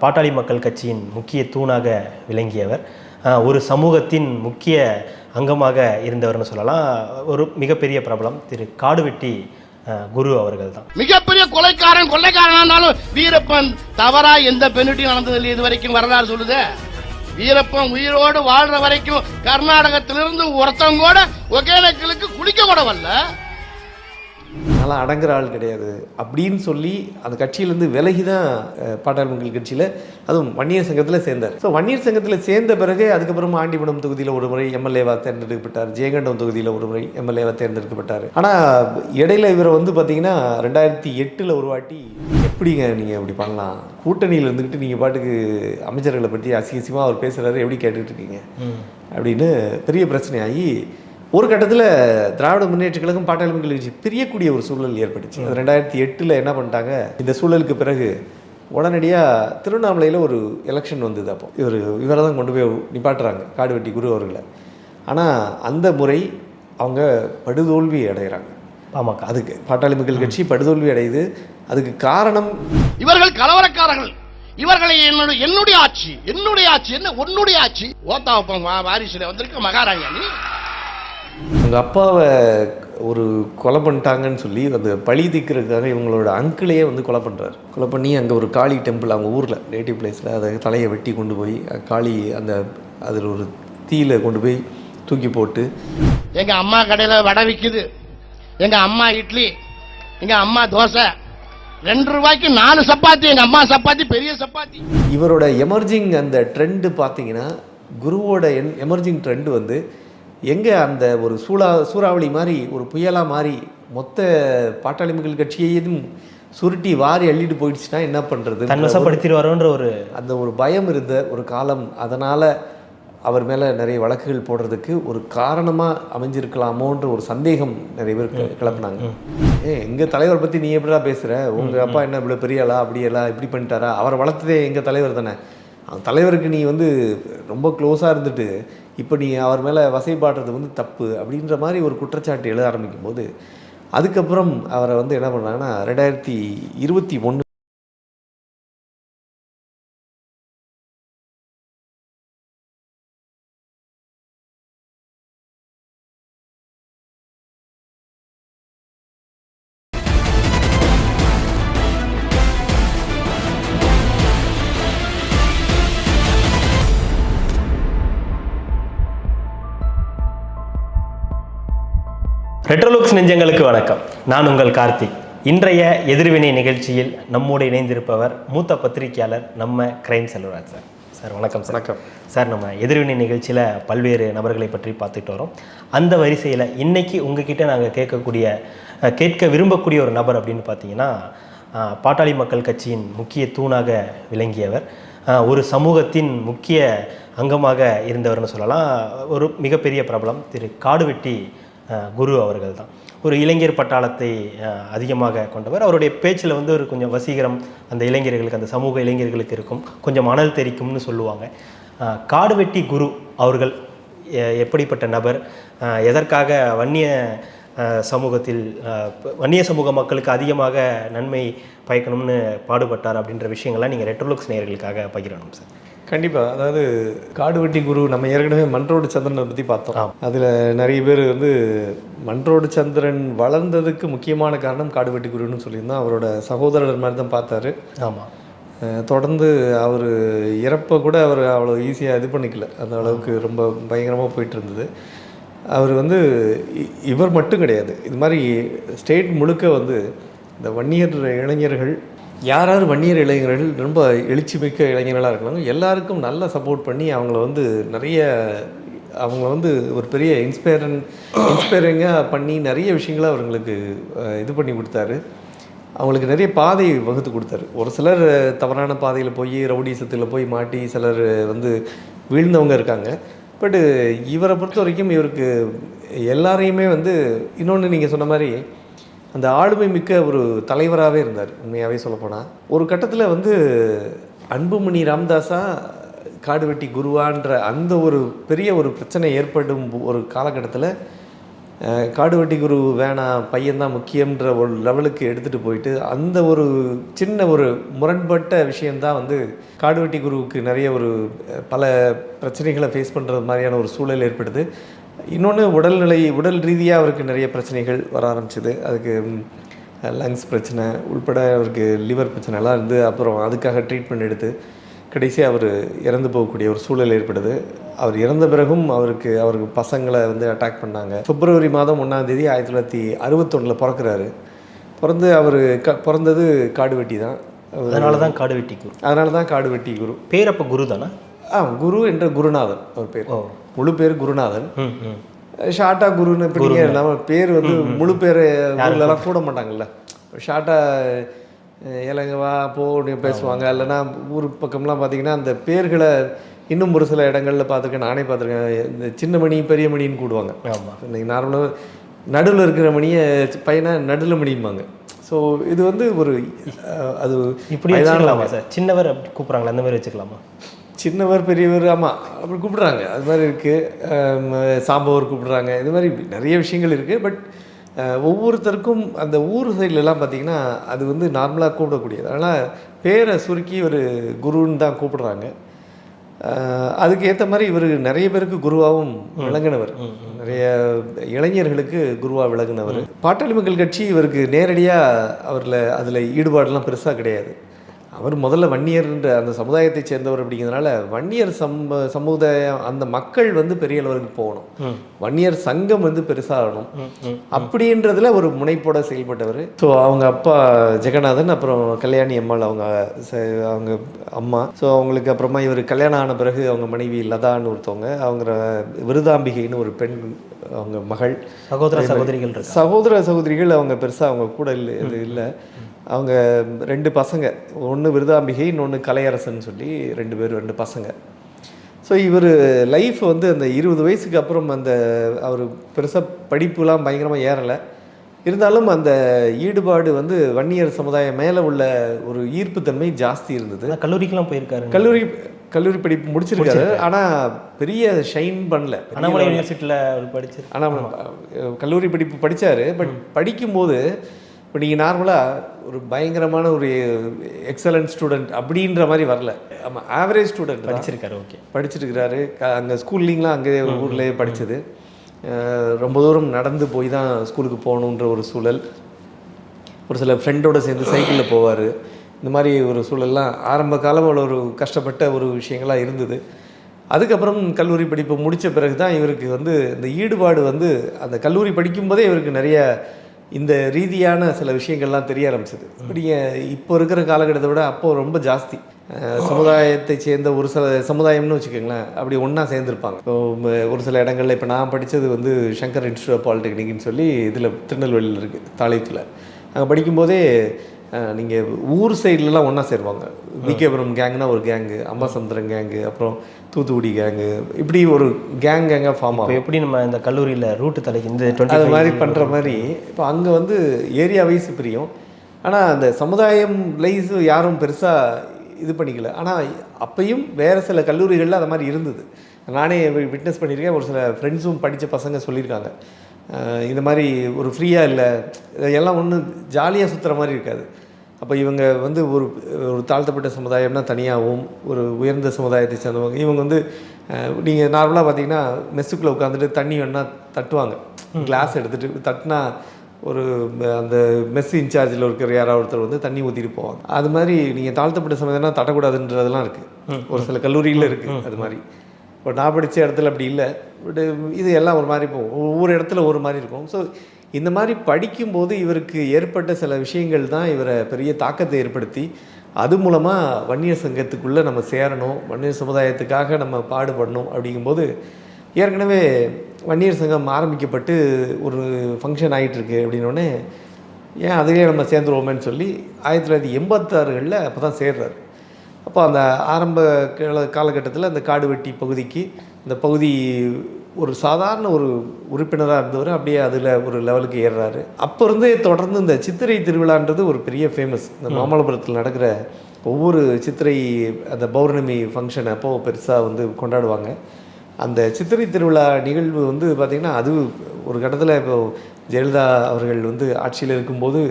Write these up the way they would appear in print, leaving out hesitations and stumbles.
பாட்டாளி மக்கள் கட்சியின் முக்கிய தூணாக விளங்கியவர், ஒரு சமூகத்தின் முக்கிய அங்கமாக இருந்தவர்னு சொல்லலாம். ஒரு மிகப்பெரிய பிரபலம் திரு காடுவெட்டி குரு அவர்கள் தான். மிகப்பெரிய கொள்ளைக்காரனாலும் வீரப்பன் தவறா எந்த பெண்ணிட்டையும் நடந்ததில்லை இது வரைக்கும் வரலாறு சொல்லுது. வீரப்பன் உயிரோடு வாழ்ற வரைக்கும் கர்நாடகத்திலிருந்து ஒருத்தவங்க கூட ஒகேனக்கலுக்கு குளிக்க கூட வரல. நல்லா அடங்குற ஆள் கிடையாது அப்படின்னு சொல்லி அந்த கட்சியிலேருந்து விலகி தான் பாட்டாளி மக்கள் கட்சியில், அதுவும் வன்னியர் சங்கத்தில் சேர்ந்தார். ஸோ வன்னியர் சங்கத்தில் சேர்ந்த பிறகு அதுக்கப்புறமா ஆண்டிமடம் தொகுதியில் ஒரு முறை எம்எல்ஏவாக தேர்ந்தெடுக்கப்பட்டார், ஜெயங்கண்டம் தொகுதியில் ஒரு முறை எம்எல்ஏவாக தேர்ந்தெடுக்கப்பட்டார். ஆனால் இடையில இவரை பார்த்தீங்கன்னா 2008 ஒரு வாட்டி, எப்படிங்க நீங்கள் இப்படி பண்ணலாம், கூட்டணியில் இருந்துக்கிட்டு நீங்கள் பாட்டுக்கு அமைச்சர்களை பற்றி அசிங்கமாக அவர் பேசுகிறாரு, எப்படி கேட்டுட்டு இருக்கீங்க அப்படின்னு பெரிய பிரச்சனையாகி ஒரு கட்டத்தில் திராவிட முன்னேற்ற கழகம் பாட்டாளி மக்கள் கட்சி பிரியக்கூடிய ஒரு சூழல் ஏற்பட்டுச்சு. 2008 என்ன பண்ணிட்டாங்க, இந்த சூழலுக்கு பிறகு உடனடியாக திருவண்ணாமலையில் ஒரு எலெக்ஷன் வந்தது. அப்போ இவரை தான் கொண்டு போய் நிப்பாட்டுறாங்க, காடுவெட்டி குரு அவர்களை. ஆனால் அந்த முறை அவங்க படுதோல்வி அடைகிறாங்க. ஆமாக்கா, அதுக்கு பாட்டாளி மக்கள் கட்சி படுதோல்வி அடையுது. அதுக்கு காரணம் இவர்கள் கலவரக்காரர்கள், இவர்களை என்னுடைய ஆட்சி என்ன உன்னுடைய ஆட்சி ஓத்தாவப்பம் வாரிசுல வந்திருக்க மகாராணி, உங்கள் அப்பாவை ஒரு கொலை பண்ணிட்டாங்கன்னு சொல்லி அந்த பழி தீர்க்கிறதுக்காக இவங்களோட அங்கிளையே கொலை பண்ணுறாரு. கொலை பண்ணி அங்கே ஒரு காளி டெம்பிள் அவங்க ஊரில் நேட்டிவ் பிளேஸில் அதை தலையை வெட்டி கொண்டு போய் காளி அந்த அதில் ஒரு தீயில கொண்டு போய் தூக்கி போட்டு, எங்கள் அம்மா கடையில் வடை விற்குது, எங்கள் அம்மா இட்லி, எங்கள் அம்மா தோசை, 2 ரூபாய்க்கு 4 சப்பாத்தி, எங்கள் அம்மா சப்பாத்தி பெரிய சப்பாத்தி. இவரோட எமர்ஜிங் அந்த ட்ரெண்டு பார்த்தீங்கன்னா, குருவோட எமர்ஜிங் ட்ரெண்டு எங்கே அந்த ஒரு சூறாவளி மாதிரி ஒரு புயலாக மாதிரி மொத்த பாட்டாளி மக்கள் கட்சியையும் சுருட்டி வாரி அள்ளிட்டு போயிடுச்சுன்னா என்ன பண்ணுறது, தன்வசப்படுத்திடுவாரோன்ற அந்த ஒரு பயம் இருந்த ஒரு காலம். அதனால் அவர் மேலே நிறைய வழக்குகள் போடுறதுக்கு ஒரு காரணமாக அமைஞ்சிருக்கலாமோன்ற ஒரு சந்தேகம் நிறைய பேர் கிளப்புனாங்க. எங்கள் தலைவர் பற்றி நீ எப்படிடா பேசுகிற, உங்கள் அப்பா என்ன இவ்வளோ பெரியலா, அப்படியெல்லாம் இப்படி பண்ணிட்டாரா, அவரை வளர்த்ததே எங்கள் தலைவர் தானே, அந்த தலைவருக்கு நீ ரொம்ப க்ளோஸாக இருந்துட்டு இப்போ நீ அவர் மேலே வசைப்பாடுறது தப்பு அப்படின்ற மாதிரி ஒரு குற்றச்சாட்டு எழுத ஆரம்பிக்கும் போது, அதுக்கப்புறம் அவரை என்ன பண்ணாங்கன்னா 2021 ரெட்ரோலுக்ஸ் நெஞ்சங்களுக்கு வணக்கம். நான் உங்கள் கார்த்திக். இன்றைய எதிர்வினை நிகழ்ச்சியில் நம்மோடு இணைந்திருப்பவர் மூத்த பத்திரிகையாளர் நம்ம கிரைம் செல்வராஜ் சார். சார் வணக்கம். வணக்கம் சார். நம்ம எதிர்வினை நிகழ்ச்சியில் பல்வேறு நபர்களை பற்றி பார்த்துட்டு வரோம். அந்த வரிசையில் இன்னைக்கு உங்ககிட்ட நாங்கள் கேட்க விரும்பக்கூடிய ஒரு நபர் அப்படின்னு பார்த்தீங்கன்னா, பாட்டாளி மக்கள் கட்சியின் முக்கிய தூணாக விளங்கியவர், ஒரு சமூகத்தின் முக்கிய அங்கமாக இருந்தவர்னு சொல்லலாம். ஒரு மிகப்பெரிய பிரபலம் திரு காடுவெட்டி குரு அவர்கள் தான். ஒரு இளைஞர் பட்டாளத்தை அதிகமாக கொண்டவர். அவருடைய பேச்சில் ஒரு கொஞ்சம் வசீகரம் அந்த இளைஞர்களுக்கு, அந்த சமூக இளைஞர்களுக்கு இருக்கும், கொஞ்சம் மணல் தெரிக்கும்னு சொல்லுவாங்க. காடுவெட்டி குரு அவர்கள் எப்படிப்பட்ட நபர், எதற்காக வன்னிய சமூக மக்களுக்கு அதிகமாக நன்மை பயக்கணும்னு பாடுபட்டார் அப்படின்ற விஷயங்கள்லாம் நீங்கள் ரெட்ரோலுக்ஸ் நேயர்களுக்காக பகிரணும் சார். கண்டிப்பாக. அதாவது காடுவெட்டி குரு நம்ம ஏற்கனவே மன்றோடு சந்திரனை பற்றி பார்த்தோம். அதில் நிறைய பேர் மன்றோடு சந்திரன் வளர்ந்ததுக்கு முக்கியமான காரணம் காடுவெட்டி குருன்னு சொல்லியிருந்தோம். அவரோட சகோதரர் மாதிரி தான் பார்த்தாரு. ஆமாம். தொடர்ந்து அவர் இறப்பை கூட அவர் அவ்வளோ ஈஸியாக இது பண்ணிக்கல, அந்த அளவுக்கு ரொம்ப பயங்கரமாக போயிட்டு இருந்தது. அவர் இவர் மட்டும் கிடையாது, இது மாதிரி ஸ்டேட் முழுக்க இந்த வன்னியர் இளைஞர்கள், யார் வன்னியர் இளைஞர்கள் ரொம்ப எழுச்சி மிக்க இளைஞர்களாக இருக்கிறாங்க, எல்லாருக்கும் நல்லா சப்போர்ட் பண்ணி அவங்கள நிறைய ஒரு பெரிய இன்ஸ்பைரிங்காக பண்ணி நிறைய விஷயங்களை அவங்களுக்கு இது பண்ணி கொடுத்தாரு. அவங்களுக்கு நிறைய பாதை வகுத்து கொடுத்தாரு. ஒரு சிலர் தவறான பாதையில் போய் ரவுடிசத்தில் போய் மாட்டி சிலர் வீழ்ந்தவங்க இருக்காங்க. பட்டு இவரை பொறுத்த வரைக்கும் இவருக்கு எல்லாரையுமே இன்னொன்று நீங்கள் சொன்ன மாதிரி அந்த ஆளுமை மிக்க ஒரு தலைவராகவே இருந்தார். உண்மையாகவே சொல்லப்போனால் ஒரு கட்டத்தில் அன்புமணி ராமதாஸா காடுவெட்டி குருவான்ற அந்த ஒரு பெரிய ஒரு பிரச்சனை ஏற்படும் ஒரு காலகட்டத்தில் காடுவெட்டி குரு வேணாம், பையன்தான் முக்கியன்ற ஒரு லெவலுக்கு எடுத்துகிட்டு போயிட்டு அந்த ஒரு சின்ன ஒரு முரண்பட்ட விஷயந்தான் வந்து காடுவெட்டி குருவுக்கு நிறைய ஒரு பல பிரச்சனைகளை ஃபேஸ் பண்ணுறது மாதிரியான ஒரு சூழல் ஏற்படுது. இன்னொன்று உடல் ரீதியாக அவருக்கு நிறைய பிரச்சனைகள் வர ஆரம்பிச்சிது. அதுக்கு லங்ஸ் பிரச்சனை உள்பட அவருக்கு லிவர் பிரச்சனைலாம் இருந்து அப்புறம் அதுக்காக ட்ரீட்மெண்ட் எடுத்து கடைசியாக அவர் இறந்து போகக்கூடிய ஒரு சூழல் ஏற்படுது. அவர் இறந்த பிறகும் அவருக்கு பசங்களை வந்து அட்டாக் பண்ணாங்க. பிப்ரவரி மாதம் 1ஆம் தேதி 1961 பிறக்கிறாரு. அவர் பிறந்தது காடுவெட்டி தான். அதனால தான் காடுவெட்டி குரு. பேர் அப்போ குரு தானே? குரு என்ற குருநாதன் அவர் பேர். முழு பேர் குருநாதன். ஷார்ட்டா குருன்னு இப்படிங்க நம்ம பேர் வந்து முழு பேர் ஊர்லலாம் கூட மாட்டாங்கல்ல. ஷார்ட்டா இலங்கவா போன்னு பேசுவாங்க. இல்லைன்னா ஊர் பக்கம்லாம் பார்த்தீங்கன்னா அந்த பேர்களை இன்னும் ஒரு சில இடங்களில் பார்த்துருக்கேன், நானே பார்த்துருக்கேன். இந்த சின்ன மணி பெரிய மணின்னு கூடுவாங்க. ஆமாம். இன்றைக்கி நார்மலாக நடுவில் இருக்கிற மணியை பையனை நடுவில் மணிம்பாங்க. ஸோ இது வந்து ஒரு அது இப்படி வச்சுக்கலாமா சார்? சின்னவர் கூப்பிட்றாங்களா, அந்த மாதிரி வச்சுக்கலாமா? சின்னவர் பெரியவர், ஆமாம் அப்படி கூப்பிட்றாங்க. அது மாதிரி இருக்குது. சாம்பவர் கூப்பிட்றாங்க. இது மாதிரி நிறைய விஷயங்கள் இருக்குது. பட் ஒவ்வொருத்தருக்கும் அந்த ஊர் சைட்லலாம் பார்த்திங்கன்னா அது வந்து நார்மலாக கூப்பிடக்கூடியது. அதனால் பேரை சுருக்கி ஒரு குருன்னு தான் கூப்பிடுறாங்க. அதுக்கு ஏற்ற மாதிரி இவர் நிறைய பேருக்கு குருவாகவும் விளங்கினவர், நிறைய இளைஞர்களுக்கு குருவாக விளங்கினவர். பாட்டாளி மக்கள் கட்சி இவருக்கு நேரடியாக அதில் ஈடுபாடெல்லாம் பெருசாக கிடையாது. அவர் முதல்ல வன்னியர்ன்ற அந்த சமுதாயத்தை சேர்ந்தவர் அப்படிங்கிறதுனால வன்னியர் சமுதாயம் அந்த மக்கள் வந்து பெரிய அளவுக்கு போகணும், வன்னியர் சங்கம் வந்து பெருசாகணும் அப்படின்றதுல ஒரு முனைப்போட செயல்பட்டவர். ஸோ அவங்க அப்பா ஜெகநாதன், அப்புறம் கல்யாணி அம்மாள் அவங்க அம்மா. ஸோ அவங்களுக்கு அப்புறமா இவர் கல்யாணம் ஆன பிறகு அவங்க மனைவி லதான்னு ஒருத்தவங்க, அவங்க விருதாம்பிகைன்னு ஒரு பெண், அவங்க மகள். சகோதர சகோதரிகள் அவங்க பெருசாக அவங்க கூட இல்லை. அவங்க 2 பசங்க, ஒன்று விருதாம்பிகை, இன்னொன்று கலையரசன் சொல்லி 2 பசங்க. ஸோ இவர் லைஃப் வந்து அந்த 20 வயசுக்கு அப்புறம் அவர் பெருசாக படிப்புலாம் பயங்கரமாக ஏறலை. இருந்தாலும் அந்த ஈடுபாடு வந்து வன்னியர் சமுதாயம் மேலே உள்ள ஒரு ஈர்ப்புத்தன்மை ஜாஸ்தி இருந்தது. கல்லூரிக்கெலாம் போயிருக்காரு. கல்லூரி படிப்பு முடிச்சிருக்காரு. ஆனால் பெரிய ஷைன் பண்ணல. அண்ணாமலை யூனிவர்சிட்டியில் படிச்சு கல்லூரி படிப்பு படித்தார். பட் படிக்கும்போது இப்போ நீங்கள் நார்மலாக ஒரு பயங்கரமான ஒரு எக்ஸலண்ட் ஸ்டூடெண்ட் அப்படின்ற மாதிரி வரல. ஆமாம், ஆவரேஜ் ஸ்டூடெண்ட் படிச்சிருக்காரு. ஓகே, படிச்சிருக்கிறாரு. அங்கே ஸ்கூல்லிங்லாம் அங்கே ஊர்லேயே படித்தது. ரொம்ப தூரம் நடந்து போய் தான் ஸ்கூலுக்கு போகணுன்ற ஒரு சூழல். ஒரு சில ஃப்ரெண்டோடு சேர்ந்து சைக்கிளில் போவார். இந்த மாதிரி ஒரு சூழல்லாம் ஆரம்ப காலம் ஒரு கஷ்டப்பட்ட ஒரு விஷயங்களாக இருந்தது. அதுக்கப்புறம் கல்லூரி படிப்பு முடித்த பிறகு தான் இவருக்கு வந்து இந்த ஈடுபாடு வந்து அந்த கல்லூரி படிக்கும்போதே இவருக்கு நிறைய இந்த ரீதியான சில விஷயங்கள்லாம் தெரிய ஆரம்பிச்சது. இப்படிங்க இப்போ இருக்கிற காலகட்டத்தை விட அப்போது ரொம்ப ஜாஸ்தி. சமுதாயத்தை சேர்ந்த ஒரு சில சமுதாயம்னு வச்சுக்கோங்களேன், அப்படி ஒன்றா சேர்ந்துருப்பாங்க. இப்போ ஒரு சில இடங்களில் இப்போ நான் படித்தது வந்து சங்கர் இன்ஸ்டியூட் ஆஃப் பாலிடெக்னிக்னு சொல்லி இதில் திருநெல்வேலியில் இருக்குது, தாளையத்தில். அங்கே படிக்கும்போதே நீங்கள் ஊர் சைட்லலாம் ஒன்றா சேருவாங்க. விகேபுரம் கேங்குனா ஒரு கேங்கு, அம்பாசமுத்திரம் கேங்கு, அப்புறம் தூத்துக்குடி கேங்கு, இப்படி ஒரு கேங்காக ஃபார்ம் ஆகும். எப்படி நம்ம இந்த கல்லூரியில் ரூட்டு தலைக்கு இந்த அது மாதிரி பண்ணுற மாதிரி இப்போ அங்கே வந்து ஏரியா வைஸ் பிரியும். ஆனால் அந்த சமுதாயம் லைஸ் யாரும் பெருசாக இது பண்ணிக்கல. ஆனால் அப்பையும் வேறு சில கல்லூரிகளில் அது மாதிரி இருந்தது. நானே விட்னஸ் பண்ணியிருக்கேன். ஒரு சில ஃப்ரெண்ட்ஸும் படித்த பசங்க சொல்லியிருக்காங்க, இந்த மாதிரி ஒரு ஃப்ரீயாக இல்லை, எல்லாம் ஒன்றும் ஜாலியாக சுற்றுற மாதிரி இருக்காது. அப்போ இவங்க வந்து ஒரு தாழ்த்தப்பட்ட சமுதாயம்னா தனியாகவும், ஒரு உயர்ந்த சமுதாயத்தை சேர்ந்தவங்க இவங்க வந்து நீங்கள் நார்மலாக பார்த்தீங்கன்னா மெஸ்ஸுக்குள்ளே உட்காந்துட்டு தண்ணி வேணால் தட்டுவாங்க, கிளாஸ் எடுத்துகிட்டு தட்டினா ஒரு அந்த மெஸ் இன்சார்ஜில் இருக்கிற யாராவது ஒருத்தர் வந்து தண்ணி ஊற்றிட்டு போவாங்க. அது மாதிரி நீங்கள் தாழ்த்தப்பட்ட சமுதாயம்னா தட்டக்கூடாதுன்றதெல்லாம் இருக்குது, ஒரு சில கல்லூரியில் இருக்குது. அது மாதிரி இப்போ நான் படித்த இடத்துல அப்படி இல்லை. பட் இது எல்லாம் ஒரு மாதிரி போகும், ஒவ்வொரு இடத்துல ஒரு மாதிரி இருக்கும். ஸோ இந்த மாதிரி படிக்கும்போது இவருக்கு ஏற்பட்ட சில விஷயங்கள் தான் இவரை பெரிய தாக்கத்தை ஏற்படுத்தி அது மூலமாக வன்னியர் சங்கத்துக்குள்ளே நம்ம சேரணும், வன்னியர் சமுதாயத்துக்காக நம்ம பாடுபடணும். அப்படிங்கும்போது ஏற்கனவே வன்னியர் சங்கம் ஆரம்பிக்கப்பட்டு ஒரு ஃபங்க்ஷன் ஆகிட்டுருக்கு அப்படின்னோடனே ஏன் அதிலே நம்ம சேர்ந்துருவோமேன்னு சொல்லி 1986 அப்போ தான் சேர்றாரு. அப்போ அந்த ஆரம்ப காலகட்டத்தில் அந்த காடுவெட்டி பகுதிக்கு, இந்த பகுதி ஒரு சாதாரண ஒரு உறுப்பினராக இருந்தவர் அப்படியே அதில் ஒரு லெவலுக்கு ஏறுறாரு. அப்போ இருந்தே தொடர்ந்து இந்த சித்திரை திருவிழான்றது ஒரு பெரிய ஃபேமஸ். இந்த மாமல்லபுரத்தில் நடக்கிற ஒவ்வொரு சித்திரை அந்த பௌர்ணமி ஃபங்க்ஷன் அப்போது பெருசாக வந்து கொண்டாடுவாங்க. அந்த சித்திரை திருவிழா நிகழ்வு வந்து பார்த்திங்கன்னா அது ஒரு கட்டத்தில் இப்போ ஜெயலலிதா அவர்கள் வந்து ஆட்சியில் இருக்கும்போது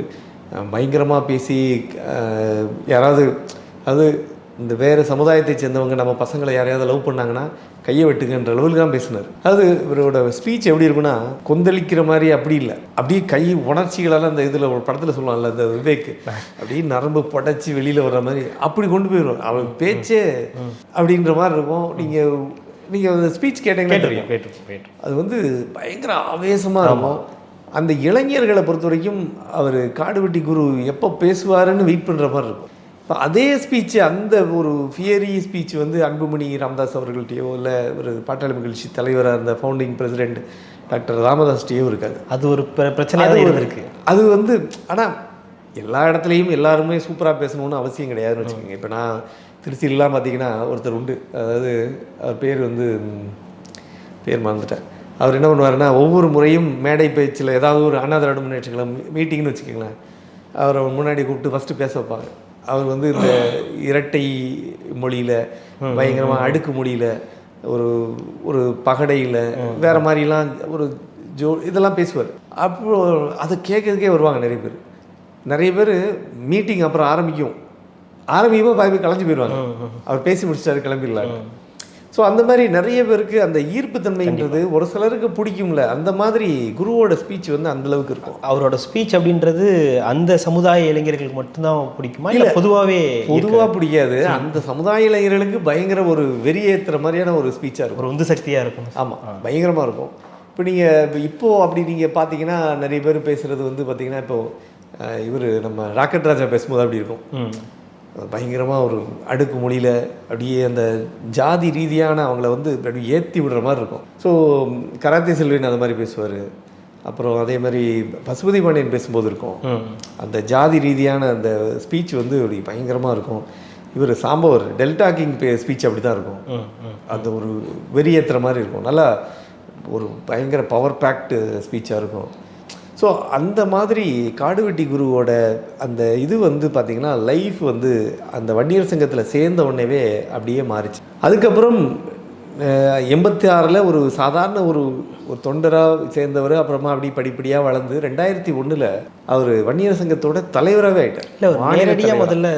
பயங்கரமாக பேசி யாராவது அது இந்த வேறு சமுதாயத்தை சேர்ந்தவங்க நம்ம பசங்களை யாரையாவது லவ் பண்ணாங்கன்னா கையை வெட்டுங்கன்ற லெவலுக்கு தான் பேசினார். அது இவரோட ஸ்பீச் எப்படி இருக்குன்னா கொந்தளிக்கிற மாதிரி அப்படி இல்லை, அப்படியே கை உணர்ச்சிகளெல்லாம் அந்த இதில் ஒரு படத்தில் சொல்லுவாங்கல்ல அந்த விவேக் அப்படியே நரம்பு படைச்சி வெளியில் வர்ற மாதிரி அப்படி கொண்டு போயிடும் அவர் பேச்சே அப்படின்ற மாதிரி இருக்கும். நீங்கள் அந்த ஸ்பீச் கேட்டீங்கன்னா தெரியும் அது வந்து பயங்கர ஆவேசமாக இருக்கும். அந்த இளைஞர்களை பொறுத்த வரைக்கும் அவர் காடுவெட்டி குரு எப்போ பேசுவாருன்னு வெயிட் பண்ணுற மாதிரி இருக்கும். இப்போ அதே ஸ்பீச்சு அந்த ஒரு ஃபியரி ஸ்பீச் வந்து அன்புமணி ராமதாஸ் அவர்கள்ட்டையோ இல்லை ஒரு பாட்டாளி மகிழ்ச்சி தலைவராக இருந்த ஃபவுண்டிங் பிரசிடென்ட் டாக்டர் ராமதாஸ்ட்டையோ இருக்காது. அது ஒரு பிரச்சனையாக இருந்திருக்கு. அது வந்து ஆனால் எல்லா இடத்துலையும் எல்லாருமே சூப்பராக பேசணும்னு அவசியம் கிடையாதுன்னு வச்சுக்கோங்க. இப்போ நான் திருச்சியிலாம் பார்த்தீங்கன்னா ஒருத்தர் உண்டு, அதாவது அவர் பேர் வந்து பேர் மறந்துட்டேன். அவர் என்ன பண்ணுவாருன்னா ஒவ்வொரு முறையும் மேடை பேச்சில் ஏதாவது ஒரு அண்ணா திராவிட முன்னேற்ற கழகம் மீட்டிங்னு வச்சுக்கோங்களேன், அவரை முன்னாடி கூப்பிட்டு ஃபஸ்ட்டு பேச வைப்பாங்க. அவர் வந்து இந்த இரட்டை மொழியில் பயங்கரமாக அடுக்கு மொழியில் ஒரு ஒரு பகடையில் வேறு மாதிரிலாம் ஒரு இதெல்லாம் பேசுவார். அப்போ அதை கேட்கறதுக்கே வருவாங்க நிறைய பேர் மீட்டிங் அப்புறம் ஆரம்பிக்கும்போது பாய் கலைஞ்சு போயிடுவாங்க, அவர் பேசி முடிச்சிட்டாரு கிளம்பிடலாம். ஸோ அந்த மாதிரி நிறைய பேருக்கு அந்த ஈர்ப்புத்தன்மைன்றது ஒரு சிலருக்கு பிடிக்கும்ல, அந்த மாதிரி குருவோட ஸ்பீச் வந்து அந்தளவுக்கு இருக்கும். அவரோட ஸ்பீச் அப்படின்றது அந்த சமுதாய இளைஞர்களுக்கு மட்டும்தான் பிடிக்குமா இல்லை பொதுவாக பிடிக்காது? அந்த சமுதாய இளைஞர்களுக்கு பயங்கர ஒரு வெறியேற்றுற மாதிரியான ஒரு ஸ்பீச்சாக இருக்கும், ஒரு உந்து சக்தியாக இருக்கும். ஆமாம், பயங்கரமாக இருக்கும். இப்போ நீங்கள் அப்படி நீங்கள் பார்த்தீங்கன்னா நிறைய பேர் பேசுகிறது வந்து பார்த்தீங்கன்னா இப்போது இவர் நம்ம ராக்கெட் ராஜா பேசும்போது அப்படி இருக்கும், பயங்கரமாக ஒரு அடுக்கு மொழியில் அப்படியே அந்த ஜாதி ரீதியான அவங்கள வந்து அப்படி ஏற்றி விடுற மாதிரி இருக்கும். ஸோ கராத்தே செல்வன் அந்த மாதிரி பேசுவார். அப்புறம் அதே மாதிரி பசுபதி பாண்டியன் பேசும்போது இருக்கும் அந்த ஜாதி ரீதியான அந்த ஸ்பீச் வந்து அப்படி பயங்கரமாக இருக்கும். இவர் சாம்பவர் டெல்டா கிங் ஸ்பீச் அப்படி தான் இருக்கும், அந்த ஒரு வெறியேற்றுற மாதிரி இருக்கும், நல்லா ஒரு பயங்கர பவர் பேக்டு ஸ்பீச்சாக இருக்கும். ஸோ அந்த மாதிரி காடுவெட்டி குருவோட அந்த இது வந்து பார்த்திங்கன்னா லைஃப் வந்து அந்த வன்னியர் சங்கத்தில் சேர்ந்த உடனேவே அப்படியே மாறிச்சு. அதுக்கப்புறம் 86 ஒரு சாதாரண ஒரு தொண்டராக சேர்ந்தவர், அப்புறமா அப்படி படிப்படியாக வளர்ந்து 2001 அவர் வன்னியர் சங்கத்தோட தலைவராகவே ஆகிட்டார். இல்லை நேரடியாக முதல்ல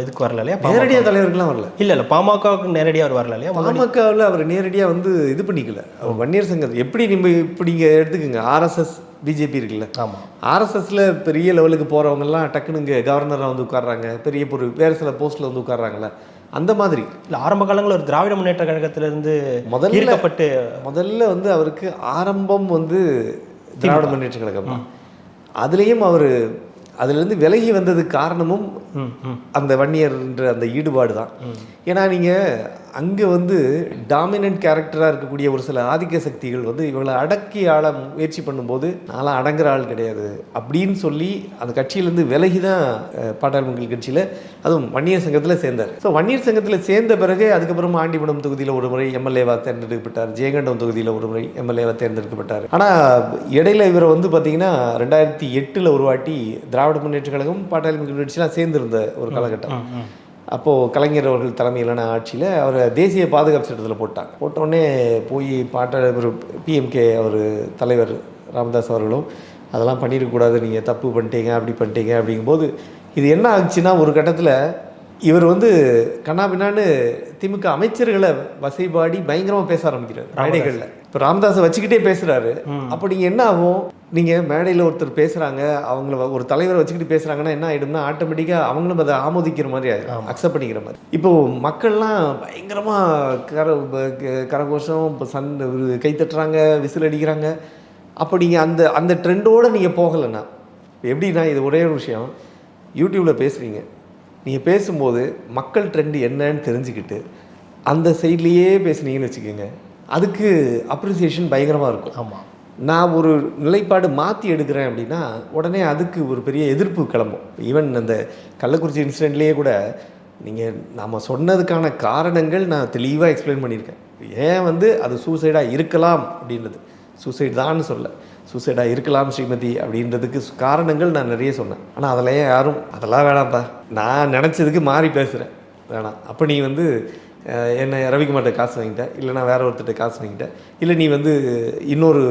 இதுக்கு வரல இல்லையா, நேரடியாக தலைவருக்குலாம் வரல. இல்லை பாமகவுக்கு நேரடியாக அவர் வரல இல்லையா, பாமகவில் அவர் நேரடியாக வந்து இது பண்ணிக்கல. அவர் வன்னியர் சங்கத்தை எப்படி இப்படி இங்கே எடுத்துக்கோங்க, ஆர்எஸ்எஸ் பிஜேபி இருக்குல்ல, ஆமாம், ஆர்எஸ்எஸ்ல பெரிய லெவலுக்கு போகிறவங்கெல்லாம் டக்குன்னு இங்கே கவர்னராக வந்து உட்கார்றாங்க, பெரிய வேறு சில போஸ்ட்டில் வந்து உட்கார்றாங்களே, அந்த மாதிரி. இல்லை ஆரம்ப காலங்களில் ஒரு திராவிட முன்னேற்ற கழகத்திலிருந்து முதல்ல வந்து அவருக்கு ஆரம்பம் வந்து திராவிட முன்னேற்ற கழகம் தான். அதுலேயும் அவர் அதுலேருந்து விலகி வந்ததுக்கு காரணமும் அந்த வன்னியர்ன்ற அந்த ஈடுபாடு தான். ஏன்னா நீங்கள் அங்கே வந்து டாமினன்ட் கேரக்டராக இருக்கக்கூடிய ஒரு சில ஆதிக்க சக்திகள் வந்து இவங்களை அடக்கி ஆள முயற்சி பண்ணும்போது நான்லாம் அடங்குற ஆள் கிடையாது அப்படின்னு சொல்லி அந்த கட்சியிலேருந்து விலகி தான் பாட்டாளி மக்கள் கட்சியில் அதுவும் வன்னியர் சங்கத்தில் சேர்ந்தார். ஸோ வன்னியர் சங்கத்தில் சேர்ந்த பிறகு அதுக்கப்புறம் ஆண்டிமடம் தொகுதியில் ஒரு முறை எம்எல்ஏவாக தேர்ந்தெடுக்கப்பட்டார், ஜெயங்கண்டம் தொகுதியில் ஒரு முறை எம்எல்ஏவாக தேர்ந்தெடுக்கப்பட்டார். ஆனால் இடையில இவரை வந்து பார்த்திங்கன்னா 2008 ஒரு வாட்டி திராவிட முன்னேற்ற கழகம் பாட்டாளி மக்கள் கட்சியெலாம் சேர்ந்திருந்த ஒரு காலகட்டம். அப்போது கலைஞர் அவர்கள் தலைமையிலான ஆட்சியில் அவரை தேசிய பாதுகாப்பு சட்டத்தில் போட்டோடனே போய் ஒரு பிஎம்கே அவர் தலைவர் ராமதாஸ் அவர்களும் அதெல்லாம் பண்ணிடக்கூடாது, நீங்கள் தப்பு பண்ணிட்டீங்க அப்படி பண்ணிட்டீங்க அப்படிங்கும்போது இது என்ன ஆச்சுன்னா ஒரு கட்டத்தில் இவர் வந்து கண்ணாபின்னான்னு திமுக அமைச்சர்களை வசைபாடி பயங்கரமாக பேச ஆரம்பிக்கிறார் மேடைகளில். இப்போ ராமதாஸை வச்சுக்கிட்டே பேசுகிறாரு. அப்போ நீங்கள் என்ன ஆகும், நீங்கள் மேடையில் ஒருத்தர் பேசுகிறாங்க, அவங்கள ஒரு தலைவரை வச்சுக்கிட்டு பேசுகிறாங்கன்னா என்ன ஆகிடும்னா ஆட்டோமேட்டிக்காக அவங்களும் அதை ஆமோதிக்கிற மாதிரி ஆகிடும், அக்செப்ட் பண்ணிக்கிற மாதிரி. இப்போது மக்கள்லாம் பயங்கரமாக கரகோஷம் இப்போ கை தட்டுறாங்க, விசில் அடிக்கிறாங்க. அப்போ நீங்கள் அந்த ட்ரெண்டோடு நீங்கள் போகலைன்னா எப்படின்னா, இது ஒரே ஒரு விஷயம், யூடியூப்பில் பேசுகிறீங்க, நீங்கள் பேசும்போது மக்கள் ட்ரெண்டு என்னன்னு தெரிஞ்சுக்கிட்டு அந்த சைட்லேயே பேசுனீங்கன்னு வச்சுக்கோங்க, அதுக்கு அப்ரிசியேஷன் பயங்கரமாக இருக்கும். ஆமாம், நான் ஒரு நிலைப்பாடு மாற்றி எடுக்கிறேன் அப்படின்னா உடனே அதுக்கு ஒரு பெரிய எதிர்ப்பு கிளம்பும். ஈவன் அந்த கள்ளக்குறிச்சி இன்சிடெண்ட்லேயே கூட நீங்கள் நாம் சொன்னதுக்கான காரணங்கள் நான் தெளிவாக எக்ஸ்பிளைன் பண்ணியிருக்கேன். ஏன் வந்து அது சூசைடாக இருக்கலாம் அப்படின்றது, சூசைட் தான்னு சொல்ல, சூசைடாக இருக்கலாம் ஸ்ரீமதி அப்படின்றதுக்கு காரணங்கள் நான் நிறைய சொன்னேன். ஆனால் அதில் யாரும் அதெல்லாம் வேணாம்ப்பா, நான் நினச்சதுக்கு மாறி பேசுகிறேன் வேணாம், அப்போ நீ வந்து என்ன ரவிக்குமார்ட்ட காசு வாங்கிட்டேன், இல்லை நான் வேற ஒருத்தர்கிட்ட காசு வாங்கிட்டேன், இல்லை நீ வந்து இன்னொரு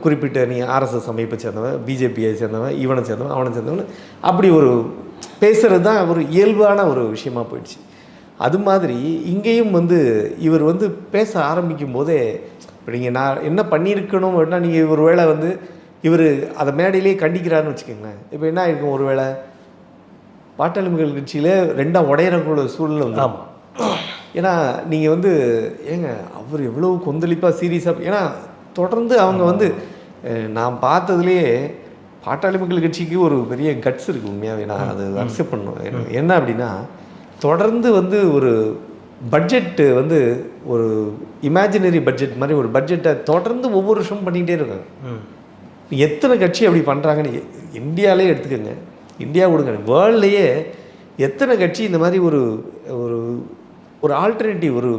குறிப்பிட்ட நீ ஆர்எஸ்எஸ் அமைப்பை சேர்ந்தவன், பிஜேபியை சேர்ந்தவன், இவனை சேர்ந்தவன், அவனை சேர்ந்தவன், அப்படி ஒரு பேசுகிறது தான் ஒரு இயல்பான ஒரு விஷயமா போயிடுச்சு. அது மாதிரி இங்கேயும் வந்து இவர் வந்து பேச ஆரம்பிக்கும் போதே இப்போ நீங்கள் நான் என்ன பண்ணியிருக்கணும் அப்படின்னா, நீங்கள் ஒரு வேளை வந்து இவர் அதை மேடையிலேயே கண்டிக்கிறாருன்னு வச்சுக்கோங்களேன். இப்போ என்ன ஆயிருக்கும், ஒரு வேளை பாட்டாளி மக்கள் கட்சியில் ரெண்டாக உடையிறக்கூடிய சூழ்நிலை வந்து. ஆமாம். ஏன்னா நீங்கள் வந்து ஏங்க அவர் எவ்வளோ கொந்தளிப்பாக சீரியஸாக, ஏன்னா தொடர்ந்து அவங்க வந்து நான் பார்த்ததுலேயே பாட்டாளி மக்கள் கட்சிக்கு ஒரு பெரிய கட்ஸ் இருக்குது உண்மையாகவே. நான் அது அக்செப்ட் பண்ணணும். என்ன அப்படின்னா, தொடர்ந்து வந்து ஒரு பட்ஜெட்டு வந்து ஒரு இமேஜினரி பட்ஜெட் மாதிரி ஒரு பட்ஜெட்டை தொடர்ந்து ஒவ்வொரு வருஷமும் பண்ணிக்கிட்டே இருக்காங்க. எத்தனை கட்சி அப்படி பண்ணுறாங்கன்னு இந்தியாவிலே எடுத்துக்கோங்க, இந்தியா கொடுங்க, வேர்ல்ட்லேயே எத்தனை கட்சி இந்த மாதிரி ஒரு ஒரு ஒரு ஆல்டர்னேட்டிவ் ஒரு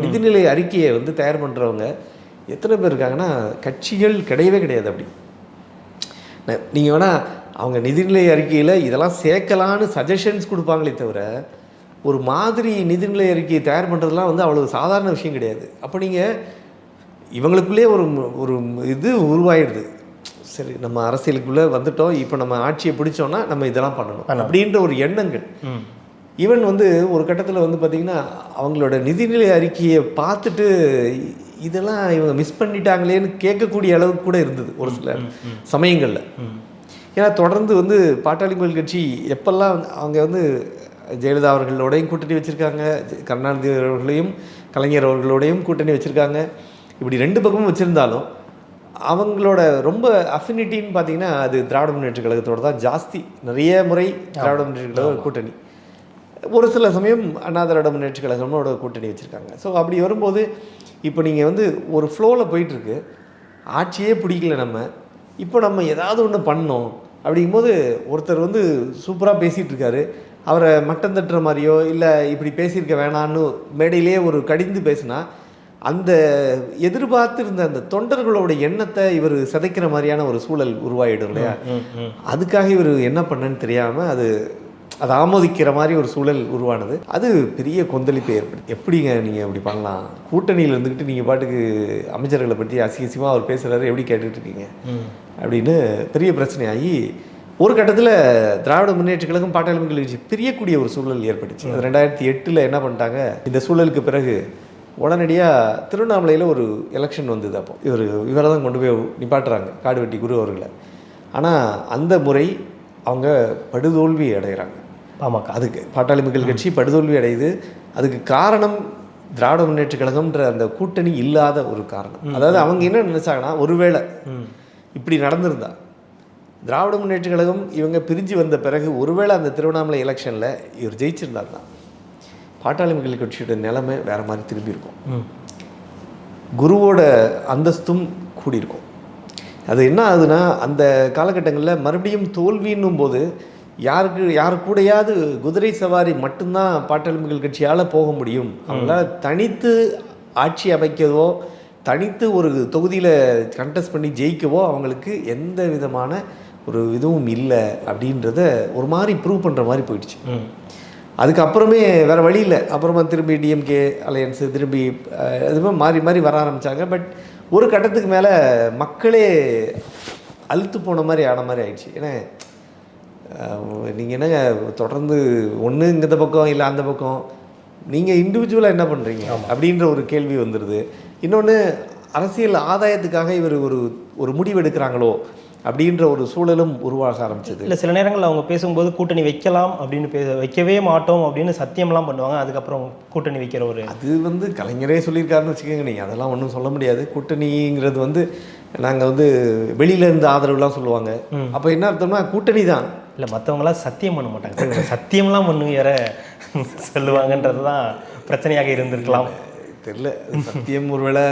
நிதிநிலை அறிக்கையை வந்து தயார் பண்ணுறவங்க எத்தனை பேர் இருக்காங்கன்னா, கட்சிகள் கிடையவே கிடையாது. அப்படி நீங்கள் வேணால் அவங்க நிதிநிலை அறிக்கையில் இதெல்லாம் சேர்க்கலான்னு சஜஷன்ஸ் கொடுப்பாங்களே தவிர, ஒரு மாதிரி நிதிநிலை அறிக்கையை தயார் பண்ணுறதுலாம் வந்து அவ்வளோ சாதாரண விஷயம் கிடையாது. அப்போ நீங்கள் இவங்களுக்குள்ளே ஒரு ஒரு இது உருவாயிடுது. சரி, நம்ம அரசியலுக்குள்ளே வந்துட்டோம், இப்போ நம்ம ஆட்சியை பிடிச்சோன்னா நம்ம இதெல்லாம் பண்ணணும் அப்படின்ற ஒரு எண்ணங்கள். ஈவன் வந்து ஒரு கட்டத்தில் வந்து பார்த்திங்கன்னா, அவங்களோட நிதிநிலை அறிக்கையை பார்த்துட்டு இதெல்லாம் இவங்க மிஸ் பண்ணிட்டாங்களேன்னு கேட்கக்கூடிய அளவுக்கு கூட இருந்தது ஒரு சில சமயங்களில். ஏன்னா தொடர்ந்து வந்து பாட்டாளி மக்கள் கட்சி எப்பெல்லாம் அவங்க வந்து ஜெயலலிதா அவர்களோடையும் கூட்டணி வச்சுருக்காங்க, கருணாநிதி அவர்களையும் கலைஞர் அவர்களோடையும் கூட்டணி வச்சுருக்காங்க. இப்படி ரெண்டு பக்கமும் வச்சுருந்தாலும் அவங்களோட ரொம்ப அஃபினிட்டின்னு பார்த்தீங்கன்னா அது திராவிட முன்னேற்ற கழகத்தோடு தான் ஜாஸ்தி. நிறைய முறை திராவிட முன்னேற்ற கழக கூட்டணி, ஒரு சில சமயம் அண்ணா திராவிட முன்னேற்ற கழகமோட கூட்டணி வச்சுருக்காங்க. ஸோ அப்படி வரும்போது இப்போ நீங்கள் வந்து ஒரு ஃப்ளோவில் போயிட்டுருக்கு, ஆட்சியே பிடிக்கல நம்ம, இப்போ நம்ம ஏதாவது ஒன்று பண்ணோம் அப்படிங்கும்போது ஒருத்தர் வந்து சூப்பராக பேசிகிட்டு இருக்காரு, அவரை மட்டம் தட்டுற மாதிரியோ இல்லை இப்படி பேசியிருக்க வேணான்னு மேடையிலே ஒரு கடிந்து பேசினா அந்த எதிர்பார்த்து இருந்த அந்த தொண்டர்களோட எண்ணத்தை இவர் சிதைக்கிற மாதிரியான ஒரு சூழல் உருவாயிடும் இல்லையா. அதுக்காக இவர் என்ன பண்ணன்னு தெரியாமல் அதை ஆமோதிக்கிற மாதிரி ஒரு சூழல் உருவானது. அது பெரிய கொந்தளிப்பை ஏற்படுது. எப்படிங்க நீங்கள் அப்படி பண்ணலாம், கூட்டணியில் இருந்துக்கிட்டு நீங்கள் பாட்டுக்கு அமைச்சர்களை பற்றி அசிங்கசியமாக அவர் பேசுகிறாரு, எப்படி கேட்டுட்டு இருக்கீங்க அப்படின்னு பெரிய பிரச்சனையாகி ஒரு கட்டத்தில் திராவிட முன்னேற்ற கழகம் பாட்டாளி மக்கள் கட்சி பிரியக்கூடிய ஒரு சூழல் ஏற்பட்டுச்சு. 2008 என்ன பண்ணிட்டாங்க, இந்த சூழலுக்கு பிறகு உடனடியாக திருவண்ணாமலையில் ஒரு எலெக்ஷன் வந்தது. அப்போ இவரை தான் கொண்டு போய் நிப்பாட்டுறாங்க, காடுவெட்டி குரு அவர்களை. ஆனால் அந்த முறை அவங்க படுதோல்வி அடைகிறாங்க. ஆமாக்கா, அதுக்கு பாட்டாளி மக்கள் கட்சி படுதோல்வி அடையுது. அதுக்கு காரணம் திராவிட முன்னேற்ற கழகம்ன்ற அந்த கூட்டணி இல்லாத ஒரு காரணம். அதாவது அவங்க என்ன நினைச்சாங்கன்னா, ஒருவேளை இப்படி நடந்திருந்தா திராவிட முன்னேற்ற கழகம் இவங்க பிரிஞ்சு வந்த பிறகு ஒருவேளை அந்த திருவண்ணாமலை எலெக்ஷனில் இவர் ஜெயிச்சிருந்தாருன்னா பாட்டாளி மக்கள் கட்சியோட நிலைமை வேறு மாதிரி திரும்பி இருக்கும், குருவோட அந்தஸ்தும் கூடியிருக்கும். அது என்ன ஆகுதுன்னா, அந்த காலகட்டங்களில் மறுபடியும் தோல்வின்னும் போது யாரு கூடையாவது குதிரை சவாரி மட்டும்தான் பாட்டாளி மக்கள் கட்சியால் போக முடியும். அவங்களால தனித்து ஆட்சி அமைக்கவோ தனித்து ஒரு தொகுதியில் கண்டெஸ்ட் பண்ணி ஜெயிக்கவோ அவங்களுக்கு எந்த விதமான ஒரு இதுவும் இல்லை அப்படின்றத ஒரு மாதிரி ப்ரூவ் பண்ணுற மாதிரி போயிடுச்சு. அதுக்கப்புறமே வேறு வழி இல்லை, அப்புறமா திரும்பி டிஎம்கே அலையன்ஸு திரும்பி அதுமே மாறி மாறி வர ஆரம்பித்தாங்க. பட் ஒரு கட்டத்துக்கு மேலே மக்களே அழுத்து போன மாதிரி ஆன மாதிரி ஆயிடுச்சு. ஏன்னா நீங்கள் என்னங்க தொடர்ந்து ஒன்று இந்த பக்கம் இல்லை அந்த பக்கம், நீங்கள் இண்டிவிஜுவலாக என்ன பண்ணுறீங்க அப்படின்ற ஒரு கேள்வி வந்துடுது. இன்னொன்று, அரசியல் ஆதாயத்துக்காக இவர் ஒரு முடிவு எடுக்கிறாங்களோ அப்படின்ற ஒரு சூழலும் உருவாக ஆரம்பிச்சது. இல்லை, சில நேரங்களில் அவங்க பேசும்போது கூட்டணி வைக்கலாம் அப்படின்னு வைக்கவே மாட்டோம் அப்படின்னு சத்தியம்லாம் பண்ணுவாங்க, அதுக்கப்புறம் கூட்டணி வைக்கிற ஒரு அது வந்து கலைஞரே சொல்லியிருக்காருன்னு வச்சுக்கோங்க. நீங்கள் அதெல்லாம் ஒன்றும் சொல்ல முடியாது. கூட்டணிங்கிறது வந்து நாங்கள் வந்து வெளியிலேருந்து ஆதரவுலாம் சொல்லுவாங்க. அப்போ என்ன அர்த்தம்னா கூட்டணி தான். இல்லை, மற்றவங்களாம் சத்தியம் பண்ண மாட்டாங்க, சத்தியம்லாம் பண்ணு வேற சொல்லுவாங்கன்றது தான் பிரச்சனையாக இருந்திருக்கலாம். தெரியல, சத்தியம் ஒருவேளை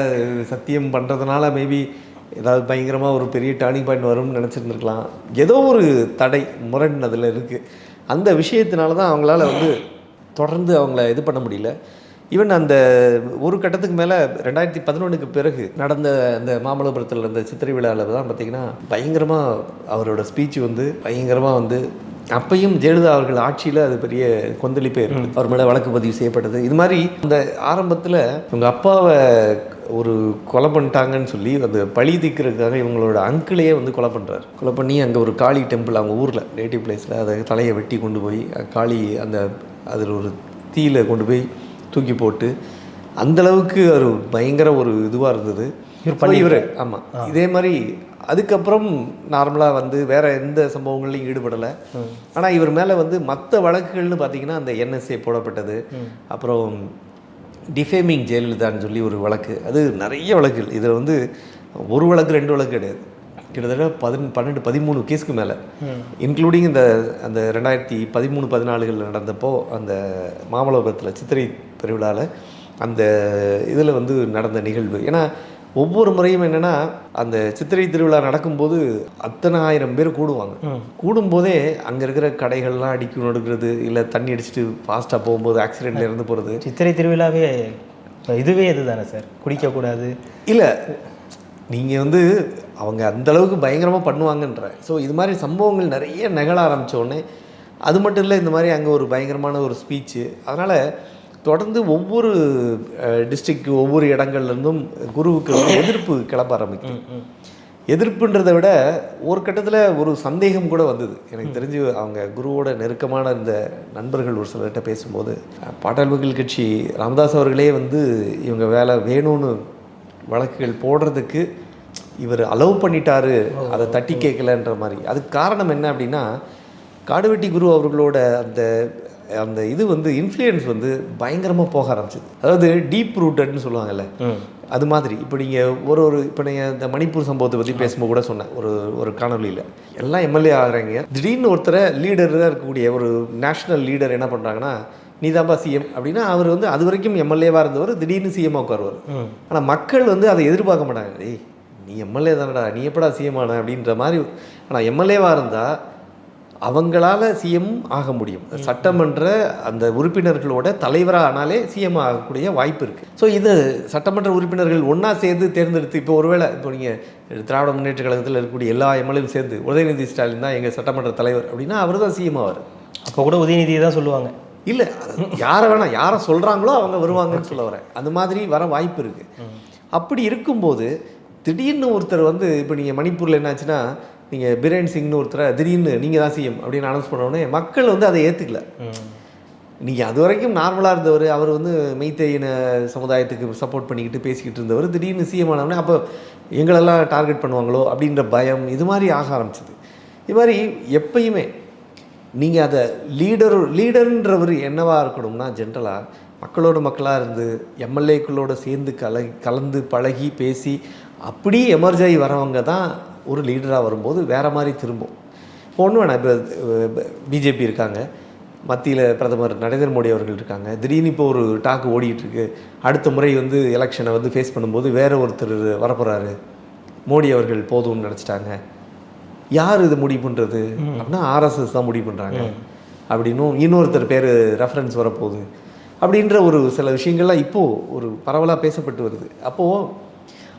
சத்தியம் பண்ணுறதுனால மேபி ஏதாவது பயங்கரமாக ஒரு பெரிய டர்னிங் பாயிண்ட் வரும்னு நினச்சிருந்துருக்கலாம். ஏதோ ஒரு தடை முரண் அதில் இருக்குது. அந்த விஷயத்தினால தான் அவங்களால வந்து தொடர்ந்து அவங்கள இது பண்ண முடியல. ஈவன் அந்த ஒரு கட்டத்துக்கு மேலே 2011 பிறகு நடந்த அந்த மாமல்லபுரத்தில் இருந்த சித்திரை விழாவில் தான் பார்த்திங்கன்னா பயங்கரமாக அவரோட ஸ்பீச் வந்து பயங்கரமாக வந்து அப்பையும் ஜெயலலிதா அவர்கள் ஆட்சியில் அது பெரிய கொந்தளிப்பே இருக்கு. அவர் மேலே வழக்கு பதிவு செய்யப்பட்டது. இது மாதிரி இந்த ஆரம்பத்தில் இவங்க அப்பாவை ஒரு கொலை பண்ணிட்டாங்கன்னு சொல்லி அந்த பழி தீர்க்கிறதுக்காக இவங்களோட அங்கிளையே வந்து கொலை பண்ணுறாரு. கொலை பண்ணி அங்கே ஒரு காளி டெம்பிள் அவங்க ஊரில் நேட்டிவ் பிளேஸில் அதை தலையை வெட்டி கொண்டு போய் காளி அந்த அதில் ஒரு தீயில கொண்டு போய் தூக்கி போட்டு அந்தளவுக்கு ஒரு பயங்கர ஒரு இதுவாக இருந்தது இவர். ஆமாம், இதே மாதிரி அதுக்கப்புறம் நார்மலாக வந்து வேறு எந்த சம்பவங்கள்லையும் ஈடுபடலை. ஆனால் இவர் மேலே வந்து மற்ற வழக்குகள்னு பார்த்தீங்கன்னா அந்த NSA போடப்பட்டது, அப்புறம் டிஃபேமிங் ஜெயலலிதான்னு சொல்லி ஒரு வழக்கு, அது நிறைய வழக்குகள். இதில் வந்து ஒரு வழக்கு 2 வழக்கு கிடையாது, கிட்டத்தட்ட 12-13 கேஸுக்கு மேலே, இன்க்ளூடிங் அந்த 2013-14 நடந்தப்போ அந்த மாமல்லபுரத்தில் சித்திரை திருவிழாவில் அந்த இதில் வந்து நடந்த நிகழ்வு. ஏன்னா ஒவ்வொரு முறையும் என்னென்னா அந்த சித்திரை திருவிழா நடக்கும்போது அத்தனை 1000 பேர் கூடுவாங்க. கூடும்போதே அங்கே இருக்கிற கடைகள்லாம் அடிக்கணும் எடுக்கிறது, இல்லை தண்ணி அடிச்சுட்டு ஃபாஸ்ட்டாக போகும்போது ஆக்சிடென்ட்ல இருந்து போகிறது. சித்திரை திருவிழாவே இதுவே இதுதானே சார், குடிக்கக்கூடாது இல்லை, நீங்கள் வந்து அவங்க அந்தளவுக்கு பயங்கரமாக பண்ணுவாங்கன்ற. ஸோ இது மாதிரி சம்பவங்கள் நிறைய நிகழ ஆரம்பித்தோடனே அது மட்டும் இல்லை, இந்த மாதிரி அங்கே ஒரு பயங்கரமான ஒரு ஸ்பீச்சு. அதனால் தொடர்ந்து ஒவ்வொரு டிஸ்ட்ரிக்ட் ஒவ்வொரு இடங்கள்லேருந்தும் குருவுக்கு எதிர்ப்பு கிளம்ப ஆரம்பிக்கும். எதிர்ப்புன்றதை விட ஒரு கட்டத்தில் ஒரு சந்தேகம் கூட வந்தது. எனக்கு தெரிஞ்சு அவங்க குருவோட நெருக்கமான இந்த நண்பர்கள் ஒரு சிலர்கிட்ட பேசும்போது, பாட்டாளி மக்கள் கட்சி ராமதாஸ் அவர்களே வந்து இவங்க வேலை வேணும்னு வழக்குகள் போடுறதுக்கு இவர் அலோவ் பண்ணிட்டாரு, அதை தட்டி கேட்கலன்ற மாதிரி. அதுக்கு காரணம் என்ன அப்படின்னா, காடுவெட்டி குரு அவர்களோட அந்த இது வந்து இன்ஃப்ளூயன்ஸ் வந்து பயங்கரமாக போக ஆரம்பிச்சிது. அதாவது டீப் ரூட்டட்னு சொல்லுவாங்கல்ல, அது மாதிரி. இப்போ நீங்கள் இப்போ நீங்கள் இந்த மணிப்பூர் சம்பவத்தை பற்றி பேசும்போது கூட சொன்னேன் ஒரு காணொலியில், எல்லாம் MLA ஆகிறாங்க, திடீர்னு ஒருத்தரை லீடராக இருக்கக்கூடிய ஒரு நேஷ்னல் லீடர் என்ன பண்ணுறாங்கன்னா, நீதாம்பா சிஎம் அப்படின்னா, அவர் வந்து அது வரைக்கும் MLAவாக இருந்தவர் திடீர்னு சிஎம்மாக உட்காருவார். ஆனால் மக்கள் வந்து அதை எதிர்பார்க்க மாட்டாங்க. ஏய் நீ MLA தானடா, நீ எப்படா சிஎம் ஆன அப்படின்ற மாதிரி. ஆனால் MLAவாக இருந்தால் அவங்களால சிஎம் ஆக முடியும். சட்டமன்ற அந்த உறுப்பினர்களோட தலைவராக ஆனாலே சிஎம் ஆகக்கூடிய வாய்ப்பு இருக்குது. ஸோ இது சட்டமன்ற உறுப்பினர்கள் ஒன்றா சேர்ந்து தேர்ந்தெடுத்து, இப்போ ஒருவேளை இப்போ நீங்கள் திராவிட முன்னேற்ற கழகத்தில் இருக்கக்கூடிய எல்லா MLAவும் சேர்ந்து உதயநிதி ஸ்டாலின் தான் எங்கள் சட்டமன்ற தலைவர் அப்படின்னா அவர் தான் சிஎம் ஆவார். அப்போ கூட உதயநிதியை தான் சொல்லுவாங்க. இல்லை, யாரை வேணால் யாரை சொல்கிறாங்களோ அவங்க வருவாங்கன்னு சொல்ல வரேன். அந்த மாதிரி வர வாய்ப்பு இருக்குது. அப்படி இருக்கும்போது திடீர்னு ஒருத்தர் வந்து, இப்போ நீங்கள் மணிப்பூரில் என்னாச்சுன்னா, நீங்கள் பிரேன் சிங்னு ஒருத்தரை திடீர்னு நீங்கள் தான் சிஎம் அப்படின்னு அனௌன்ஸ் பண்ணோடனே மக்கள் வந்து அதை ஏற்றுக்கல. நீங்கள் அது வரைக்கும் நார்மலாக இருந்தவர், அவர் வந்து மெய்த்தேயின சமுதாயத்துக்கு சப்போர்ட் பண்ணிக்கிட்டு பேசிக்கிட்டு இருந்தவர் திடீர்னு சிஎம் ஆனவொடனே அப்போ எங்களெல்லாம் டார்கெட் பண்ணுவாங்களோ அப்படின்ற பயம் இது மாதிரி ஆக ஆரம்பிச்சிது. இது மாதிரி எப்பயுமே நீங்கள் அதை லீடர்ன்றவர் என்னவாக இருக்கணும்னா, ஜென்ரலாக மக்களோட மக்களாக இருந்து MLAக்களோட சேர்ந்து கலந்து பழகி பேசி அப்படி எமர்ஜ் ஆகி வரவங்க தான் ஒரு லீடராக வரும்போது வேறு மாதிரி திரும்பும். இப்போ ஒன்று வேணாம், இப்போ பிஜேபி இருக்காங்க, மத்தியில் பிரதமர் நரேந்திர மோடி அவர்கள் இருக்காங்க, திடீர்னு இப்போ ஒரு டாக்கு ஓடிட்டுருக்கு, அடுத்த முறை வந்து எலெக்ஷனை வந்து ஃபேஸ் பண்ணும்போது வேறு ஒருத்தர் வரப்போகிறாரு, மோடி அவர்கள் போதும்னு நினச்சிட்டாங்க. யார் இது முடிவு பண்ணுறது அப்படின்னா RSS தான் முடிவு பண்ணுறாங்க அப்படின்னும் இன்னொருத்தர் பேர் ரெஃபரன்ஸ் வரப்போகுது அப்படின்ற ஒரு சில விஷயங்கள்லாம் இப்போது ஒரு பரவலாக பேசப்பட்டு வருது. அப்போது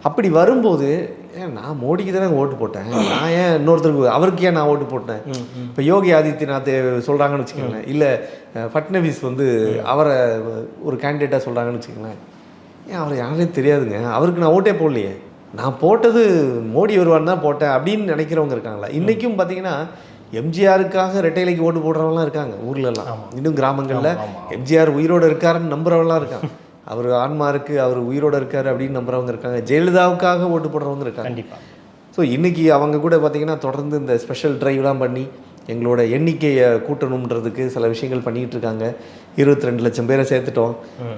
அப்படி வரும்போது நான் மோடிக்கு தானே ஓட்டு போட்டேன், நான் ஏன் இன்னொருத்தருக்கு அவருக்கு ஏன் நான் ஓட்டு போட்டேன். இப்போ யோகி ஆதித்யநாத் சொல்கிறாங்கன்னு வச்சுக்கோங்களேன், இல்லை ஃபட்னவிஸ் வந்து அவரை ஒரு கேண்டிடேட்டாக சொல்கிறாங்கன்னு வச்சுக்கோங்களேன், ஏன் அவரை யாரையும் தெரியாதுங்க, அவருக்கு நான் ஓட்டே போடலையே, நான் போட்டது மோடி வருவான்னு தான் போட்டேன் அப்படின்னு நினைக்கிறவங்க இருக்காங்களா. இன்றைக்கும் பார்த்தீங்கன்னா எம்ஜிஆருக்காக ரெட்டைலைக்கு ஓட்டு போடுறவங்களாம் இருக்காங்க ஊர்லலாம், இன்னும் கிராமங்களில் எம்ஜிஆர் உயிரோடு இருக்காருன்னு நம்புறவங்களாம் இருக்காங்க, அவர் ஆன்மா இருக்குது, அவர் உயிரோடு இருக்கார் அப்படின்னு நம்புறவங்க இருக்காங்க, ஜெயலலிதாவுக்காக ஓட்டு போடுறவங்க இருக்காங்க. கண்டிப்பாக. ஸோ இன்றைக்கி அவங்க கூட பார்த்திங்கன்னா தொடர்ந்து இந்த ஸ்பெஷல் ட்ரைவ்லாம் பண்ணி எங்களோட எண்ணிக்கையை கூட்டணுன்றதுக்கு சில விஷயங்கள் பண்ணிகிட்டு இருக்காங்க. 22 லட்சம் பேரை சேர்த்துட்டோம்,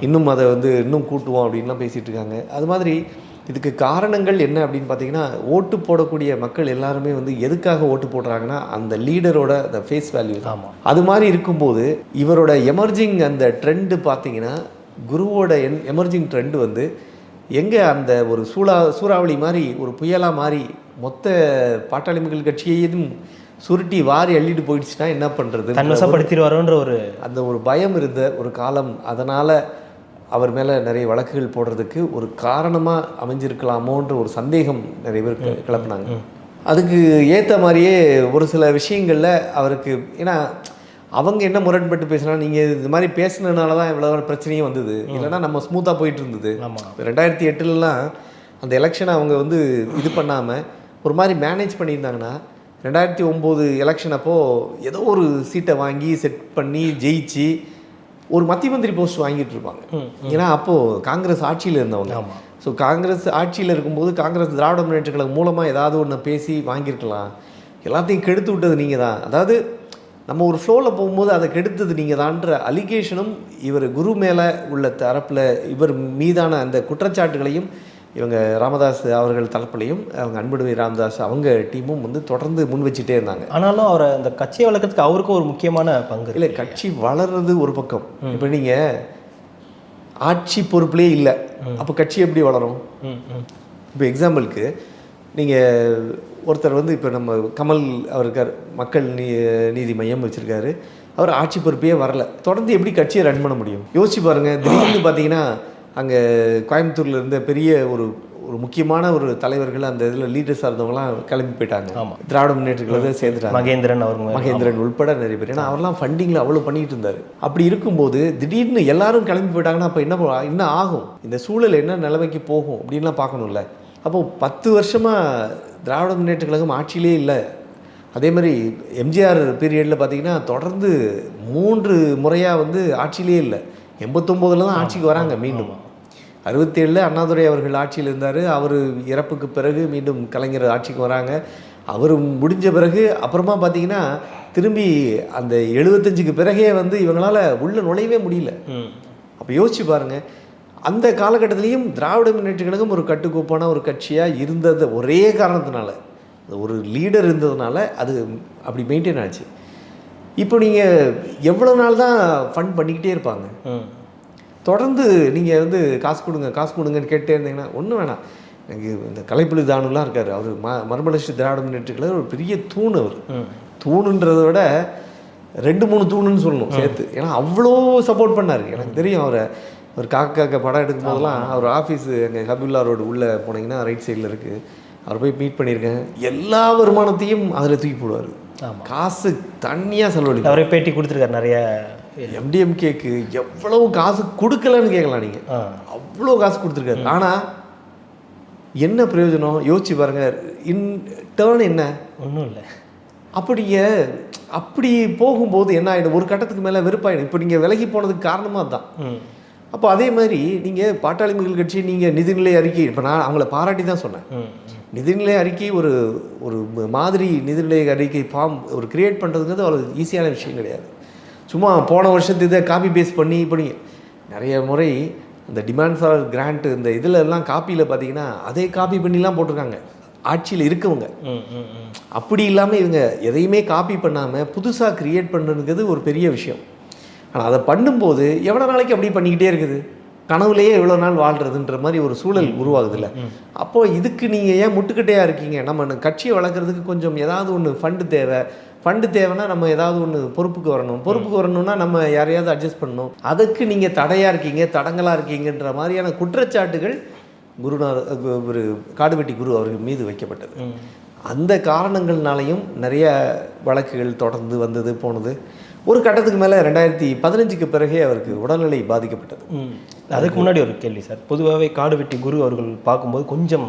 இன்னும் அதை வந்து இன்னும் கூட்டுவோம் அப்படின்லாம் பேசிகிட்டு இருக்காங்க. அது மாதிரி இதுக்கு காரணங்கள் என்ன அப்படின்னு பார்த்தீங்கன்னா, ஓட்டு போடக்கூடிய மக்கள் எல்லாருமே வந்து எதுக்காக ஓட்டு போடுறாங்கன்னா அந்த லீடரோட அந்த ஃபேஸ் வேல்யூ தான். அது மாதிரி இருக்கும்போது இவரோட எமர்ஜிங் அந்த ட்ரெண்டு பார்த்தீங்கன்னா, குருவோட எமர்ஜிங் ட்ரெண்டு வந்து எங்கே அந்த ஒரு சூறாவளி மாதிரி ஒரு புயலாக மாதிரி மொத்த பாட்டாளி மக்கள் கட்சியையும் சுருட்டி வாரி அள்ளிட்டு போயிடுச்சுன்னா என்ன பண்ணுறது, தன்வசப்படுத்திடுவாரோன்ற அந்த ஒரு பயம் இருந்த ஒரு காலம். அதனால் அவர் மேலே நிறைய வழக்குகள் போடுறதுக்கு ஒரு காரணமாக அமைஞ்சிருக்கலாமோன்ற ஒரு சந்தேகம் நிறைய பேர் கிளப்புனாங்க. அதுக்கு ஏற்ற மாதிரியே ஒரு சில விஷயங்களில் அவருக்கு, ஏன்னா அவங்க என்ன முரண்பட்டு பேசினா, நீங்கள் இது மாதிரி பேசுனதுனால தான் இவ்வளோ பிரச்சனையும் வந்தது, இல்லைன்னா நம்ம ஸ்மூத்தாக போயிட்டு இருந்தது. 2008லலாம் அந்த எலெக்ஷனை அவங்க வந்து இது பண்ணாமல் ஒரு மாதிரி மேனேஜ் பண்ணியிருந்தாங்கன்னா 2009 எலெக்ஷன் அப்போது ஏதோ ஒரு சீட்டை வாங்கி செட் பண்ணி ஜெயிச்சு ஒரு மத்திய மந்திரி போஸ்ட் வாங்கிட்டு இருப்பாங்க. ஏன்னா அப்போது காங்கிரஸ் ஆட்சியில் இருந்தவங்க. ஸோ காங்கிரஸ் ஆட்சியில் இருக்கும்போது காங்கிரஸ் திராவிட முன்னேற்ற கழகம் மூலமாக ஏதாவது ஒன்று பேசி வாங்கியிருக்கலாம். எல்லாத்தையும் கெடுத்து விட்டது நீங்கள் தான். அதாவது நம்ம ஒரு ஃப்ளோவில் போகும்போது அதை கெடுத்தது நீங்கள் தான்ற அலிகேஷனும் இவர் குரு மேலே உள்ள தரப்பில் இவர் மீதான அந்த குற்றச்சாட்டுகளையும் இவங்க ராமதாஸ் அவர்கள் தரப்புலையும் அவங்க அன்புடுமை ராமதாஸ் அவங்க டீமும் வந்து தொடர்ந்து முன் வச்சுட்டே இருந்தாங்க. ஆனாலும் அவரை அந்த கட்சியை வளர்க்கறதுக்கு அவருக்கும் ஒரு முக்கியமான பங்கு இல்லை. கட்சி வளர்றது ஒரு பக்கம். இப்போ நீங்கள் ஆட்சி பொறுப்புலேயே இல்லை, அப்போ கட்சி எப்படி வளரும்? இப்போ எக்ஸாம்பிளுக்கு நீங்கள் ஒருத்தர் வந்து இப்போ நம்ம கமல் அவர் இருக்கார், மக்கள் நீதி மையம் வச்சுருக்காரு, அவர் ஆட்சி பொறுப்பே வரல, தொடர்ந்து எப்படி கட்சியை ரன் பண்ண முடியும்? யோசிச்சு பாருங்கள். திடீர்னு பார்த்தீங்கன்னா அங்கே கோயம்புத்தூரில் இருந்த பெரிய ஒரு முக்கியமான ஒரு தலைவர்கள் அந்த இதில் லீடர்ஸாக இருந்தவங்களாம் கிளம்பி போயிட்டாங்க. திராவிட முன்னேற்ற கழகத்தில் சேர்ந்துட்டாங்க. மகேந்திரன் உள்பட நிறைய பேர். ஏன்னா அவர்லாம் ஃபண்டிங்கில் அவ்வளோ பண்ணிட்டு இருந்தார். அப்படி இருக்கும்போது திடீர்னு எல்லாரும் கிளம்பி போயிட்டாங்கன்னா அப்போ என்ன ஆகும்? இந்த சூழல் என்ன நிலைமைக்கு போகும் அப்படின்லாம் பார்க்கணும்ல. அப்போது 10 வருஷமாக திராவிட முன்னேற்ற கழகம் ஆட்சியிலே இல்லை. அதே மாதிரி எம்ஜிஆர் பீரியடில் பார்த்தீங்கன்னா தொடர்ந்து 3 முறையாக வந்து ஆட்சியிலே இல்லை. 89 தான் ஆட்சிக்கு வராங்க. மீண்டும் 67 அண்ணாதுரை அவர்கள் ஆட்சியில் இருந்தார். அவர் இறப்புக்கு பிறகு மீண்டும் கலைஞர் ஆட்சிக்கு வராங்க. அவர் முடிஞ்ச பிறகு அப்புறமா பார்த்தீங்கன்னா திரும்பி அந்த 75க்கு பிறகே வந்து இவங்களால் உள்ள நுழையவே முடியல. அப்போ யோசிச்சு பாருங்கள். அந்த காலகட்டத்திலையும் திராவிட முன்னேற்ற கழகம் ஒரு கட்டுக்கோப்பான ஒரு கட்சியாக இருந்தது ஒரே காரணத்தினால, ஒரு லீடர் இருந்ததுனால அது அப்படி மெயின்டைன் ஆச்சு. இப்போ நீங்கள் எவ்வளோ நாள் தான் ஃபண்ட் பண்ணிக்கிட்டே இருப்பாங்க? தொடர்ந்து நீங்கள் வந்து காசு கொடுங்கன்னு கேட்டே இருந்தீங்கன்னா ஒன்றும் வேணாம். எனக்கு இந்த கலைப்புலி தானுலாம் இருக்கார், அவர் மறுமலர்ச்சி திராவிட முன்னேற்றத்தில் ஒரு பெரிய தூண். அவர் தூணுன்றதை விட 2-3 தூணுன்னு சொல்லணும் சேர்த்து. ஏன்னா அவ்வளோ சப்போர்ட் பண்ணார். எனக்கு தெரியும் அவரை. அவர் காக்க படம் எடுக்கும் போதெல்லாம் அவர் ஆஃபீஸு எங்கள் ஹபில்லா ரோடு உள்ளே போனீங்கன்னா ரைட் சைடில் இருக்குது. அவர் போய் மீட் பண்ணியிருக்கேன். எல்லா வருமானத்தையும் அதில் தூக்கி போடுவார். காசு தனியாக செலவழிக்கும். அவரே பேட்டி கொடுத்துருக்காரு நிறைய. எம்டிஎம்கேக்கு எவ்வளவு காசு கொடுக்கலன்னு கேட்கலாம் நீங்கள். அவ்வளோ காசு கொடுத்துருக்காரு. ஆனால் என்ன பிரயோஜனம்? யோசிச்சு பாருங்க. இன் டேர்ன் என்ன? ஒன்றும் இல்லை. அப்படி போகும்போது என்ன ஆகிடும்? ஒரு கட்டத்துக்கு மேலே வெறுப்பாயிடும். இப்போ நீங்கள் விலகி போனதுக்கு காரணமாக தான். அப்போ அதே மாதிரி நீங்கள் பாட்டாளி மக்கள் கட்சி நீங்கள் நிதிநிலை அறிக்கை, இப்போ நான் அவங்கள பாராட்டி தான் சொன்னேன். நிதிநிலை அறிக்கை ஒரு மாதிரி நிதிநிலை அறிக்கை ஒரு கிரியேட் பண்ணுறதுங்கிறது அவ்வளோ ஈஸியான விஷயம் கிடையாது. சும்மா போன வருஷத்து இதை காப்பி பேஸ்ட் பண்ணி இப்படி நிறைய முறை இந்த டிமாண்ட் ஃபார் கிராண்ட் இந்த இதில் எல்லாம் காப்பியில் பார்த்தீங்கன்னா அதே காப்பி பண்ணிலாம் போட்டிருக்காங்க ஆட்சியில் இருக்கவங்க. அப்படி இல்லாமல் இவங்க எதையுமே காப்பி பண்ணாமல் புதுசாக க்ரியேட் பண்ணுறதுங்கிறது ஒரு பெரிய விஷயம். ஆனால் அதை பண்ணும்போது எவ்வளோ நாளைக்கு அப்படி பண்ணிக்கிட்டே இருக்குது? கனவுலேயே எவ்வளோ நாள் வாழ்கிறதுன்ற மாதிரி ஒரு சூழல் உருவாகுதில்ல. அப்போது இதுக்கு நீங்கள் ஏன் முட்டுக்கட்டையாக இருக்கீங்க? நம்ம கட்சியை வளர்க்குறதுக்கு கொஞ்சம் ஏதாவது ஒன்று ஃபண்டு தேவைன்னா நம்ம ஏதாவது ஒன்று பொறுப்புக்கு வரணும்னா நம்ம யாரையாவது அட்ஜஸ்ட் பண்ணணும். அதுக்கு நீங்கள் தடையாக இருக்கீங்க, தடங்களாக இருக்கீங்கன்ற மாதிரியான குற்றச்சாட்டுகள் ஒரு காடுவெட்டி குரு அவர்கள் மீது வைக்கப்பட்டது. அந்த காரணங்கள்னாலையும் நிறைய வழக்குகள் தொடர்ந்து வந்தது போனது. ஒரு கட்டத்துக்கு மேலே 2015க்கு பிறகே அவருக்கு உடல்நிலை பாதிக்கப்பட்டது. அதுக்கு முன்னாடி ஒரு கேள்வி சார். பொதுவாகவே காடுவெட்டி குரு அவர்கள் பார்க்கும்போது கொஞ்சம்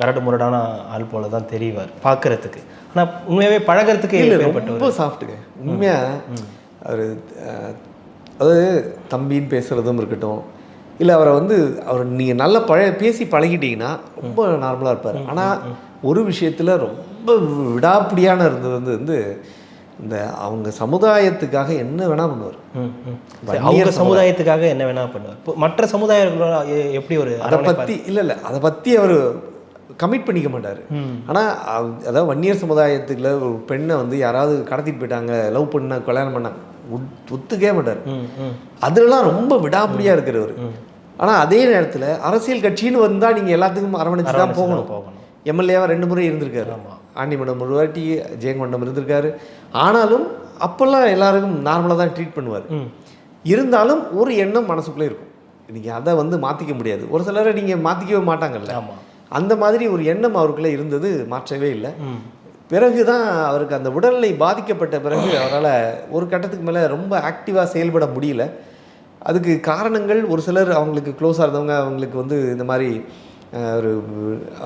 கரடு முரடான ஆள் போல தான் தெரிவார் பார்க்கறதுக்கு. ஆனால் உண்மையாகவே பழகிறதுக்கு ரொம்ப சாஃப்ட்டுங்க. உண்மையாக அதாவது தம்பின்னு பேசுகிறதும் இருக்கட்டும், இல்லை அவரை வந்து நீங்கள் நல்லா பேசி பழகிட்டீங்கன்னா ரொம்ப நார்மலாக இருப்பார். ஆனால் ஒரு விஷயத்தில் ரொம்ப விடாப்பிடியான இருந்தது வந்து இந்த அவங்க சமுதாயத்துக்காக என்ன வேணால் பண்ணுவார். அவங்க சமுதாயத்துக்காக என்ன வேணால் பண்ணுவார். மற்ற சமுதாயங்களோட எப்படி ஒரு அதை பற்றி அதை பற்றி அவர் கமிட் பண்ணிக்க மாட்டார். ஆனால் அதாவது வன்னியர் சமுதாயத்துக்குள்ள ஒரு பெண்ணை வந்து யாராவது கடத்திட்டு போயிட்டாங்க, லவ் பண்ண கல்யாணம் பண்ணாங்க, ஒத்துக்கவே மாட்டார். அதுலலாம் ரொம்ப விடாப்பிடியாக இருக்கிறவர். ஆனால் அதே நேரத்தில் அரசியல் கட்சின்னு வந்தால் நீங்கள் எல்லாத்துக்கும் அரவணைச்சு தான் போகணும். எம்எல்ஏவாக 2 முறை இருந்திருக்காரு. ஆண்டிமண்டம் ஒரு வாட்டி, ஜெயங்கொண்டம் இருந்திருக்காரு. ஆனாலும் அப்போல்லாம் எல்லாருக்கும் நார்மலாக தான் ட்ரீட் பண்ணுவார். இருந்தாலும் ஒரு எண்ணம் மனசுக்குள்ளே இருக்கும். நீங்கள் அதை வந்து மாற்றிக்க முடியாது. ஒரு சிலரை நீங்கள் மாற்றிக்கவே மாட்டாங்கல்ல. அந்த மாதிரி ஒரு எண்ணம் அவருக்குள்ளே இருந்தது, மாற்றவே இல்லை. பிறகு தான் அவருக்கு அந்த உடல்நிலை பாதிக்கப்பட்ட பிறகு அவரால் ஒரு கட்டத்துக்கு மேலே ரொம்ப ஆக்டிவாக செயல்பட முடியல. அதுக்கு காரணங்கள் ஒரு சிலர் அவங்களுக்கு க்ளோஸாக இருந்தவங்க அவங்களுக்கு வந்து இந்த மாதிரி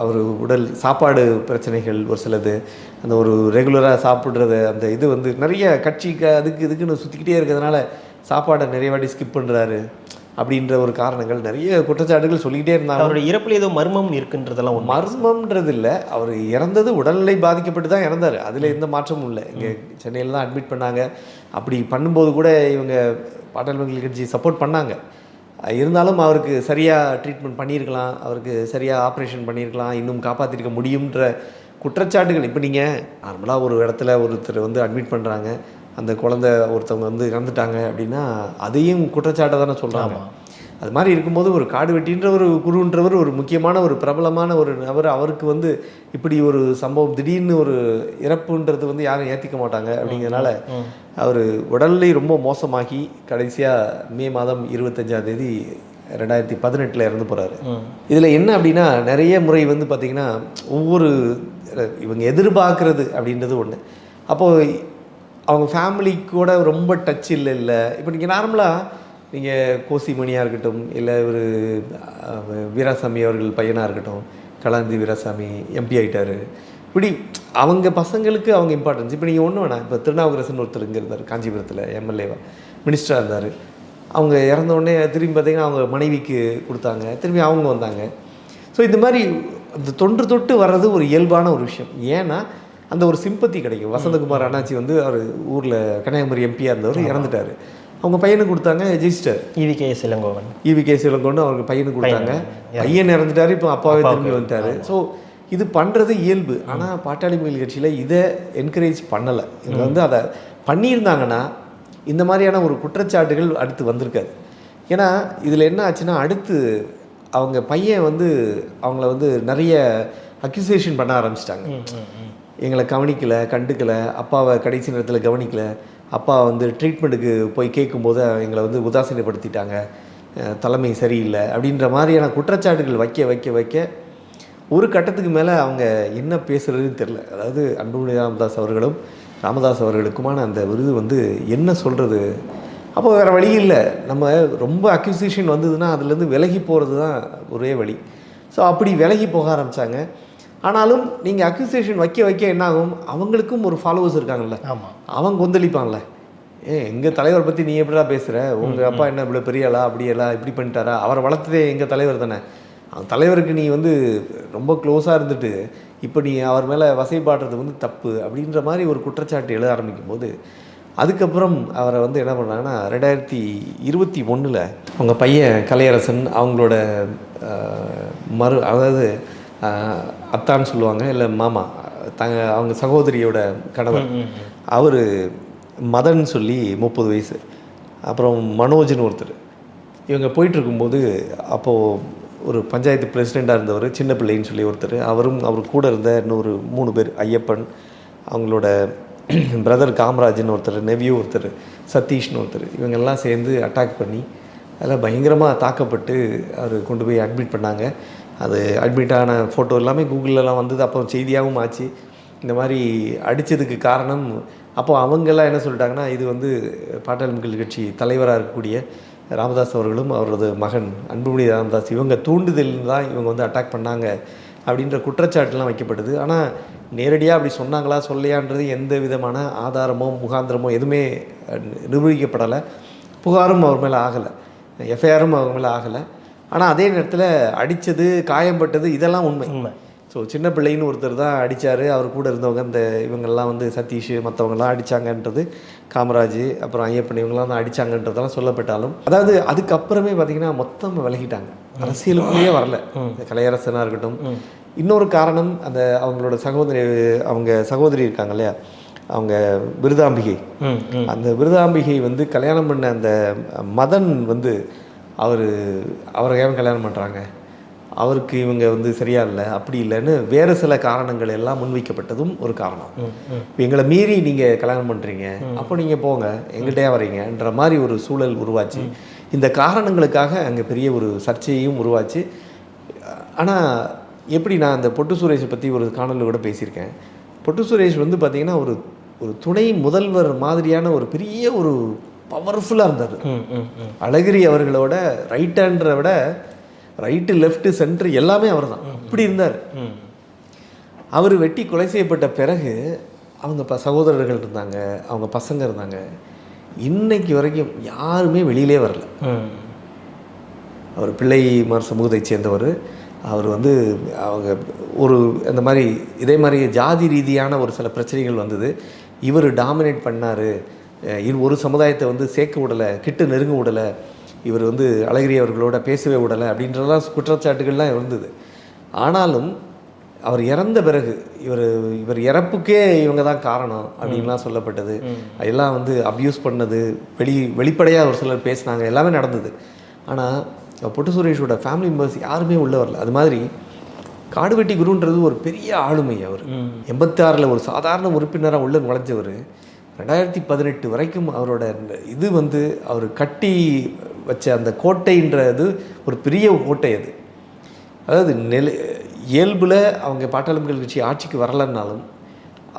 அவர் உடல் சாப்பாடு பிரச்சனைகள் ஒரு சிலது, அந்த ஒரு ரெகுலராக சாப்பிட்றது அந்த இது வந்து நிறைய கட்சிக்கு அதுக்கு இதுக்குன்னு சுற்றிக்கிட்டே இருக்கிறதுனால சாப்பாடை நிறைய வாட்டி ஸ்கிப் பண்ணுறாரு அப்படின்ற ஒரு காரணங்கள் நிறைய குற்றச்சாட்டுகள் சொல்லிக்கிட்டே இருந்தாங்க. அவருடைய இறப்பில் ஏதோ மர்மம் இருக்குன்றதெல்லாம் மர்மம்ன்றது இல்லை, அவர் இறந்தது உடல்நிலை பாதிக்கப்பட்டு தான் இறந்தார், அதில் எந்த மாற்றமும் இல்லை. இங்கே சென்னையில் தான் அட்மிட் பண்ணாங்க. அப்படி பண்ணும்போது கூட இவங்க பாட்டாளி மக்கள் கட்சி சப்போர்ட் பண்ணாங்க. இருந்தாலும் அவருக்கு சரியாக ட்ரீட்மெண்ட் பண்ணியிருக்கலாம், அவருக்கு சரியாக ஆப்ரேஷன் பண்ணியிருக்கலாம், இன்னும் காப்பாற்றிருக்க முடியுன்ற குற்றச்சாட்டுகள். இப்போ நீங்கள் நார்மலாக ஒரு இடத்துல ஒருத்தர் வந்து அட்மிட் பண்ணுறாங்க, அந்த குழந்தை ஒருத்தவங்க வந்து இறந்துட்டாங்க அப்படின்னா அதையும் குற்றச்சாட்டை தானே சொல்கிறாங்க. அது மாதிரி இருக்கும்போது ஒரு காடு வெட்டின்ற ஒரு குருன்றவர் ஒரு முக்கியமான ஒரு பிரபலமான ஒரு நபர், அவருக்கு வந்து இப்படி ஒரு சம்பவம் திடீர்னு ஒரு இறப்புன்றது வந்து யாரும் ஏற்றிக்க மாட்டாங்க. அப்படிங்கிறதுனால அவர் உடல்நிலை ரொம்ப மோசமாகி கடைசியாக மே மாதம் 25ஆம் தேதி 2018 இறந்து போகிறாரு. இதில் என்ன அப்படின்னா நிறைய முறை வந்து பார்த்திங்கன்னா ஒவ்வொரு இவங்க எதிர்பார்க்குறது அப்படின்றது ஒன்று. அப்போது அவங்க ஃபேமிலி கூட ரொம்ப டச் இல்லை. இப்போ நீங்கள் நார்மலாக நீங்கள் கோசிமணியாக இருக்கட்டும், இல்லை ஒரு வீராசாமி அவர்கள் பையனாக இருக்கட்டும், கலாநிதி வீராசாமி எம்பி ஆகிட்டார், இப்படி அவங்க பசங்களுக்கு அவங்க இம்பார்ட்டன்ஸ். இப்போ நீங்கள் ஒன்று வேணாம், இப்போ திருநாவுக்கரசன் ஒருத்தர் இங்கே இருந்தார் காஞ்சிபுரத்தில், எம்எல்ஏவா மினிஸ்டராக இருந்தார். அவங்க இறந்தோடனே திரும்பி பார்த்திங்கன்னா அவங்க மனைவிக்கு கொடுத்தாங்க, திரும்பி அவங்க வந்தாங்க. ஸோ இந்த மாதிரி அந்த தொன்று தொட்டு வர்றது ஒரு இயல்பான ஒரு விஷயம். ஏன்னா அந்த ஒரு சிம்பத்தி கிடைக்கும். வசந்தகுமார் அண்ணாச்சி வந்து அவர் ஊரில் கன்னியாகுமரி எம்பியாக இருந்தவர் இறந்துட்டார், அவங்க பையனுக்கு கொடுத்தாங்க, ஜெயிச்சிட்டார். ஈவிகேஎஸ் இளங்கோவன் அவருக்கு பையனுக்கு கொடுத்தாங்க, பையன் இறந்துட்டார், இப்போ அப்பாவே திரும்பி வந்துட்டார். ஸோ இது பண்ணுறது இயல்பு. ஆனால் பாட்டாளி மக்கள் கட்சியில் இதை என்கரேஜ் பண்ணலை. இவங்க வந்து அதை பண்ணியிருந்தாங்கன்னா இந்த மாதிரியான ஒரு குற்றச்சாட்டுகள் அடுத்து வந்திருக்காது. ஏன்னா இதில் என்ன ஆச்சுன்னா அடுத்து அவங்க பையன் வந்து அவங்கள வந்து நிறைய அக்யூசேஷன் பண்ண ஆரம்பிச்சிட்டாங்க. எங்களை கவனிக்கலை, கண்டுக்கலை, அப்பாவை கடைசி நேரத்தில் கவனிக்கலை, அப்பா வந்து ட்ரீட்மெண்ட்டுக்கு போய் கேட்கும்போது எங்களை வந்து உதாசீனப்படுத்திட்டாங்க, தலைமை சரியில்லை அப்படின்ற மாதிரியான குற்றச்சாட்டுகள் வைக்க வைக்க வைக்க ஒரு கட்டத்துக்கு மேலே அவங்க என்ன பேசுகிறதுன்னு தெரில. அதாவது அன்புமணி ராமதாஸ் அவர்களுக்குமான அந்த விருது வந்து என்ன சொல்கிறது. அப்போ வேறு வழி இல்லை, நம்ம ரொம்ப அக்யூசியேஷன் வந்ததுன்னா அதுலேருந்து விலகி போகிறது தான் ஒரே வழி. ஸோ அப்படி விலகி போக ஆரம்பித்தாங்க. ஆனாலும் நீங்கள் அக்யூசியேஷன் வைக்க வைக்க என்ன ஆகும், அவங்களுக்கும் ஒரு ஃபாலோவர்ஸ் இருக்காங்கல்ல, அவங்க கொந்தளிப்பாங்கள்ல, எங்கள் தலைவர் பற்றி நீ எப்படிடா பேசுகிற, உங்கள் அப்பா என்ன இவ்வளோ பெரியாளா, அப்படியெல்லாம் இப்படி பண்ணிட்டாரா, அவரை வளர்த்ததே எங்கள் தலைவர் தானே, அந்த தலைவருக்கு நீ வந்து ரொம்ப க்ளோஸாக இருந்துட்டு இப்போ நீ அவர் மேலே வசைப்பாடுறது வந்து தப்பு அப்படின்ற மாதிரி ஒரு குற்றச்சாட்டு எழுத ஆரம்பிக்கும் போது அதுக்கப்புறம் அவரை வந்து என்ன பண்ணாங்கன்னா 2021 அவங்க பையன் கலையரசன் அவங்களோட அதாவது அத்தான்னு சொல்லுவாங்க, இல்லை மாமா, அவங்க சகோதரியோட கணவர், அவர் மதன் சொல்லி 30 வயசு, அப்புறம் மனோஜ்னு ஒருத்தர், இவங்க போயிட்டுருக்கும்போது அப்போது ஒரு பஞ்சாயத்து பிரசிடெண்ட்டாக இருந்தவர் சின்ன பிள்ளைன்னு சொல்லி ஒருத்தர், அவர் கூட இருந்த இன்னொரு 3 பேர், ஐயப்பன், அவங்களோட பிரதர் காமராஜ்னு ஒருத்தர், நெவியூ ஒருத்தர், சதீஷ்னு ஒருத்தர், இவங்கெல்லாம் சேர்ந்து அட்டாக் பண்ணி அதில் பயங்கரமாக தாக்கப்பட்டு அவர் கொண்டு போய் அட்மிட் பண்ணாங்க. அது அட்மிட்டான ஃபோட்டோ எல்லாமே கூகுளெலாம் வந்தது. அப்போ செய்தியாகவும் ஆச்சு. இந்த மாதிரி அடித்ததுக்கு காரணம் அப்போது அவங்கெல்லாம் என்ன சொல்லிட்டாங்கன்னா, இது வந்து பாட்டாளி மக்கள் கட்சி தலைவராக இருக்கக்கூடிய ராமதாஸ் அவர்களும் அவரது மகன் அன்புமணி ராமதாஸ் இவங்க தூண்டுதல் தான் இவங்க வந்து அட்டாக் பண்ணாங்க அப்படின்ற குற்றச்சாட்டுலாம் வைக்கப்பட்டது. ஆனால் நேரடியாக அப்படி சொன்னாங்களா சொல்லையான்றது எந்த விதமான ஆதாரமோ முகாந்திரமோ எதுவுமே நிரூபிக்கப்படலை. புகாரும் அவர் மேலே ஆகலை, எஃப்ஐஆரும் அவர் மேலே ஆகலை. ஆனால் அதே நேரத்தில் அடித்தது, காயம்பட்டது இதெல்லாம் உண்மை. ஸோ சின்ன பிள்ளைன்னு ஒருத்தர் தான் அடித்தார், அவர் கூட இருந்தவங்க இந்த இவங்கெல்லாம் வந்து சதீஷ் மற்றவங்கெல்லாம் அடித்தாங்கன்றது, காமராஜ் அப்புறம் ஐயப்பன் இவங்கெல்லாம் தான் அடித்தாங்கன்றதெல்லாம் சொல்லப்பட்டாலும், அதாவது அதுக்கப்புறமே பார்த்திங்கன்னா மொத்தமாக விலகிட்டாங்க, அரசியலுக்குள்ளேயே வரல. கலையரசனாக இருக்கட்டும். இன்னொரு காரணம் அந்த அவங்களோட சகோதரி இருக்காங்க இல்லையா, அவங்க விருதாம்பிகை, அந்த விருதாம்பிகை வந்து கல்யாணம் பண்ண அந்த மதன் வந்து அவரை ஏன் கல்யாணம் பண்ணுறாங்க, அவருக்கு இவங்க வந்து சரியா இல்லை, அப்படி இல்லைன்னு வேறு சில காரணங்கள் எல்லாம் முன்வைக்கப்பட்டதும் ஒரு காரணம். இப்போ எங்களை மீறி நீங்கள் கல்யாணம் பண்ணுறீங்க, அப்போ நீங்கள் போங்க, எங்கள்கிட்டயே வரீங்கன்ற மாதிரி ஒரு சூழல் உருவாச்சு. இந்த காரணங்களுக்காக அங்கே பெரிய ஒரு சர்ச்சையும் உருவாச்சு. ஆனால் எப்படி நான் அந்த பொட்டு சுரேஷை பற்றி ஒரு காணொலியில் கூட பேசியிருக்கேன். பொட்டு சுரேஷ் வந்து பார்த்திங்கன்னா ஒரு ஒரு துணை முதல்வர் மாதிரியான ஒரு பெரிய ஒரு பவர்ஃபுல்லாக இருந்தார். அழகிரி அவர்களோட ரைட் ஹேண்டரை விட ரைட்டு லெஃப்ட்டு சென்டர் எல்லாமே அவர் தான், அப்படி இருந்தார். அவர் வெட்டி கொலை செய்யப்பட்ட பிறகு அவங்க சகோதரர்கள் இருந்தாங்க, அவங்க பசங்க இருந்தாங்க. இன்னைக்கு வரைக்கும் யாருமே வெளியிலே வரல. அவர் பிள்ளைமார் சமூகத்தை சேர்ந்தவர். அவர் வந்து அவங்க ஒரு அந்த மாதிரி இதே மாதிரி ஜாதி ரீதியான ஒரு சில பிரச்சனைகள் வந்தது. இவர் டாமினேட் பண்ணார், ஒரு சமுதாயத்தை வந்து சேர்க்க விடலை, கிட்ட நெருங்க விடலை, இவர் வந்து அழகிரி அவர்களோட பேசவே விடலை அப்படின்றலாம் குற்றச்சாட்டுகள்லாம் இருந்தது. ஆனாலும் அவர் இறந்த பிறகு இவர் இறப்புக்கே இவங்க தான் காரணம் அப்படின்லாம் சொல்லப்பட்டது. எல்லாம் வந்து அப்யூஸ் பண்ணது, வெளிப்படையாக ஒரு சிலர் பேசினாங்க, எல்லாமே நடந்தது. ஆனால் பொட்டு சுரேஷோட ஃபேமிலி மெம்பர்ஸ் யாருமே உள்ளே வரல. அது மாதிரி காடுவெட்டி குருன்றது ஒரு பெரிய ஆளுமை. அவர் 86 ஒரு சாதாரண உறுப்பினராக உள்ள நுழைஞ்சவர் 2018 வரைக்கும் அவரோட இது வந்து அவர் கட்டி வச்ச அந்த கோட்டைன்றது ஒரு பெரிய கோட்டை. அது அதாவது இயல்பில் அவங்க பாட்டாளி மக்கள் கட்சி ஆட்சிக்கு வரலன்னாலும்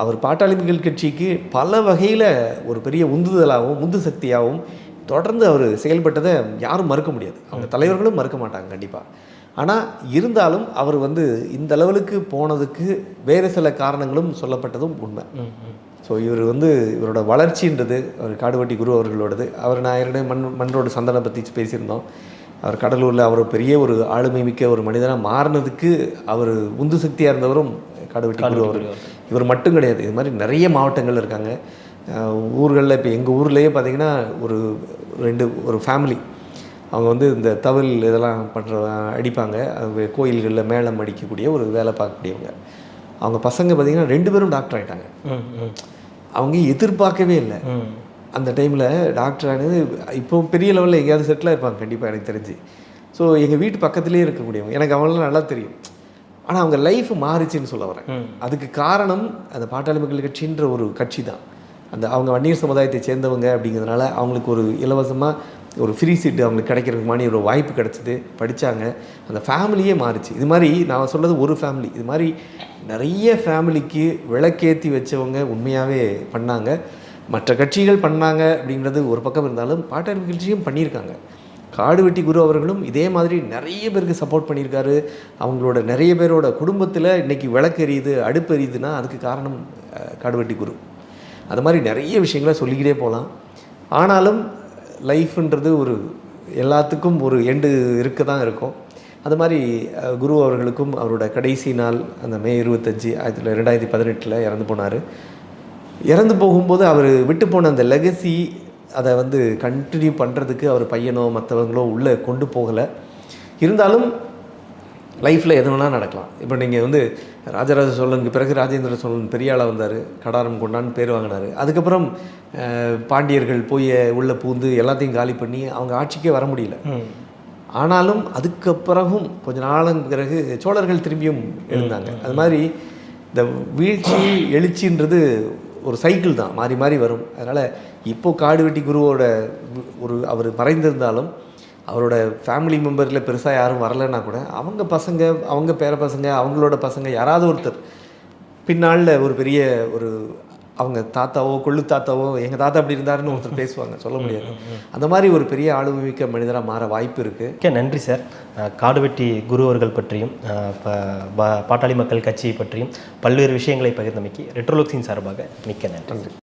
அவர் பாட்டாளி மக்கள் கட்சிக்கு பல வகையில் ஒரு பெரிய உந்துதலாகவும் உந்து சக்தியாகவும் தொடர்ந்து அவர் செயல்பட்டதை யாரும் மறுக்க முடியாது. அவங்க தலைவர்களும் மறுக்க மாட்டாங்க கண்டிப்பாக. ஆனால் இருந்தாலும் அவர் வந்து இந்த லெவலுக்கு போனதுக்கு வேறு சில காரணங்களும் சொல்லப்பட்டதும் உண்மை. ஸோ இவர் வந்து இவரோட வளர்ச்சின்றது அவர் காடுவெட்டி குரு அவர்களோடது. அவர் நான் ஏற்கனவே மண்ணோட சந்தனை பற்றி பேசியிருந்தோம். அவர் கடலூரில் அவர் பெரிய ஒரு ஆளுமை மிக்க ஒரு மனிதனாக மாறினதுக்கு அவர் உந்து சக்தியாக இருந்தவரும் காடுவெட்டி குரு அவர். இவர் மட்டும் கிடையாது, இது மாதிரி நிறைய மாவட்டங்கள் இருக்காங்க, ஊர்களில். இப்போ எங்கள் ஊர்லேயே பார்த்திங்கன்னா ஒரு ஃபேமிலி, அவங்க வந்து இந்த தவில் இதெல்லாம் அடிப்பாங்க, கோயில்களில் மேளம் அடிக்கக்கூடிய ஒரு வேலை பார்க்கக்கூடியவங்க. அவங்க பசங்க பார்த்திங்கன்னா 2 பேரும் டாக்டர் ஆகிட்டாங்க. அவங்க எதிர்பார்க்கவே இல்லை. அந்த டைமில் டாக்டர் ஆனது இப்போ பெரிய லெவலில் எங்கேயாவது செட்டிலாக இருப்பாங்க கண்டிப்பாக, எனக்கு தெரிஞ்சு. ஸோ எங்கள் வீட்டு பக்கத்துலேயே இருக்கக்கூடியவங்க, எனக்கு அவங்களாம் நல்லா தெரியும். ஆனால் அவங்க லைஃப் மாறிச்சின்னு சொல்ல வரேன். அதுக்கு காரணம் அந்த பாட்டாளி மக்கள் கட்சின்ற ஒரு கட்சி தான். அவங்க வன்னியர் சமுதாயத்தை சேர்ந்தவங்க அப்படிங்கிறதுனால அவங்களுக்கு ஒரு இலவசமாக ஒரு ஃப்ரீ சீட்டு அவங்களுக்கு கிடைக்கிறதுக்கு மாதிரி ஒரு வாய்ப்பு கிடச்சிது, படித்தாங்க, அந்த ஃபேமிலியே மாறிச்சு. இது மாதிரி நான் சொல்கிறது ஒரு ஃபேமிலி, இது மாதிரி நிறைய ஃபேமிலிக்கு விளக்கேற்றி வச்சவங்க உண்மையாகவே பண்ணாங்க. மற்ற கட்சிகள் பண்ணாங்க அப்படின்றது ஒரு பக்கம் இருந்தாலும் பாட்டாளி கட்சியும் பண்ணியிருக்காங்க. காடுவெட்டி குரு அவர்களும் இதே மாதிரி நிறைய பேருக்கு சப்போர்ட் பண்ணியிருக்காரு. அவங்களோட நிறைய பேரோட குடும்பத்தில் இன்றைக்கி விளக்கு எரியுது, அடுப்பு எரியுதுன்னா அதுக்கு காரணம் காடுவெட்டி குரு. அது மாதிரி நிறைய விஷயங்களை சொல்லிக்கிட்டே போகலாம். ஆனாலும் லைஃப்ன்றது ஒரு எல்லாத்துக்கும் ஒரு எண்டு இருக்க தான் இருக்கும். அது மாதிரி குரு அவர்களுக்கும் அவரோட கடைசி நாள் அந்த மே 25 2018 இறந்து போனார். இறந்து போகும்போது அவர் விட்டு போன அந்த லெகசி அதை வந்து கண்டினியூ பண்ணுறதுக்கு அவர் பையனோ மற்றவங்களோ உள்ளே கொண்டு போகலை. இருந்தாலும் லைஃப்பில் எது வேணால் நடக்கலாம். இப்போ நீங்கள் வந்து ராஜராஜ சோழனுக்கு பிறகு ராஜேந்திர சோழன் பெரிய ஆளாக வந்தார், கடாரம் கொண்டான்னு பேர் வாங்கினார். அதுக்கப்புறம் பாண்டியர்கள் போய் உள்ளே பூந்து எல்லாத்தையும் காலி பண்ணி அவங்க ஆட்சிக்கே வர முடியல. ஆனாலும் அதுக்கப்புறகும் கொஞ்ச நாளுக்கு பிறகு சோழர்கள் திரும்பியும் எழுந்தாங்க. அது மாதிரி இந்த வீழ்ச்சி எழுச்சின்றது ஒரு சைக்கிள் தான், மாறி மாறி வரும். அதனால் இப்போது காடுவெட்டி குருவோட அவர் மறைந்திருந்தாலும் அவரோட ஃபேமிலி மெம்பரில் பெருசாக யாரும் வரலைன்னா கூட அவங்க பசங்க, அவங்க பேர பசங்க, அவங்களோட பசங்க யாராவது ஒருத்தர் பின்னாளில் ஒரு பெரிய அவங்க தாத்தாவோ கொள்ளு தாத்தாவோ எங்கள் தாத்தா அப்படி இருந்தாருன்னு ஒருத்தர் பேசுவாங்க, சொல்ல முடியாது. அந்த மாதிரி ஒரு பெரிய ஆளுமைமிக்க மனிதராக மாற வாய்ப்பு இருக்குது. ஓகே, நன்றி சார். காடுவெட்டி குரு அவர்கள் பற்றியும் பாட்டாளி மக்கள் கட்சியை பற்றியும் பல்வேறு விஷயங்களை பகிர்ந்தமைக்கு ரெட்ரோலோக்ஸின் சார்பாக மிக்க நன்றி.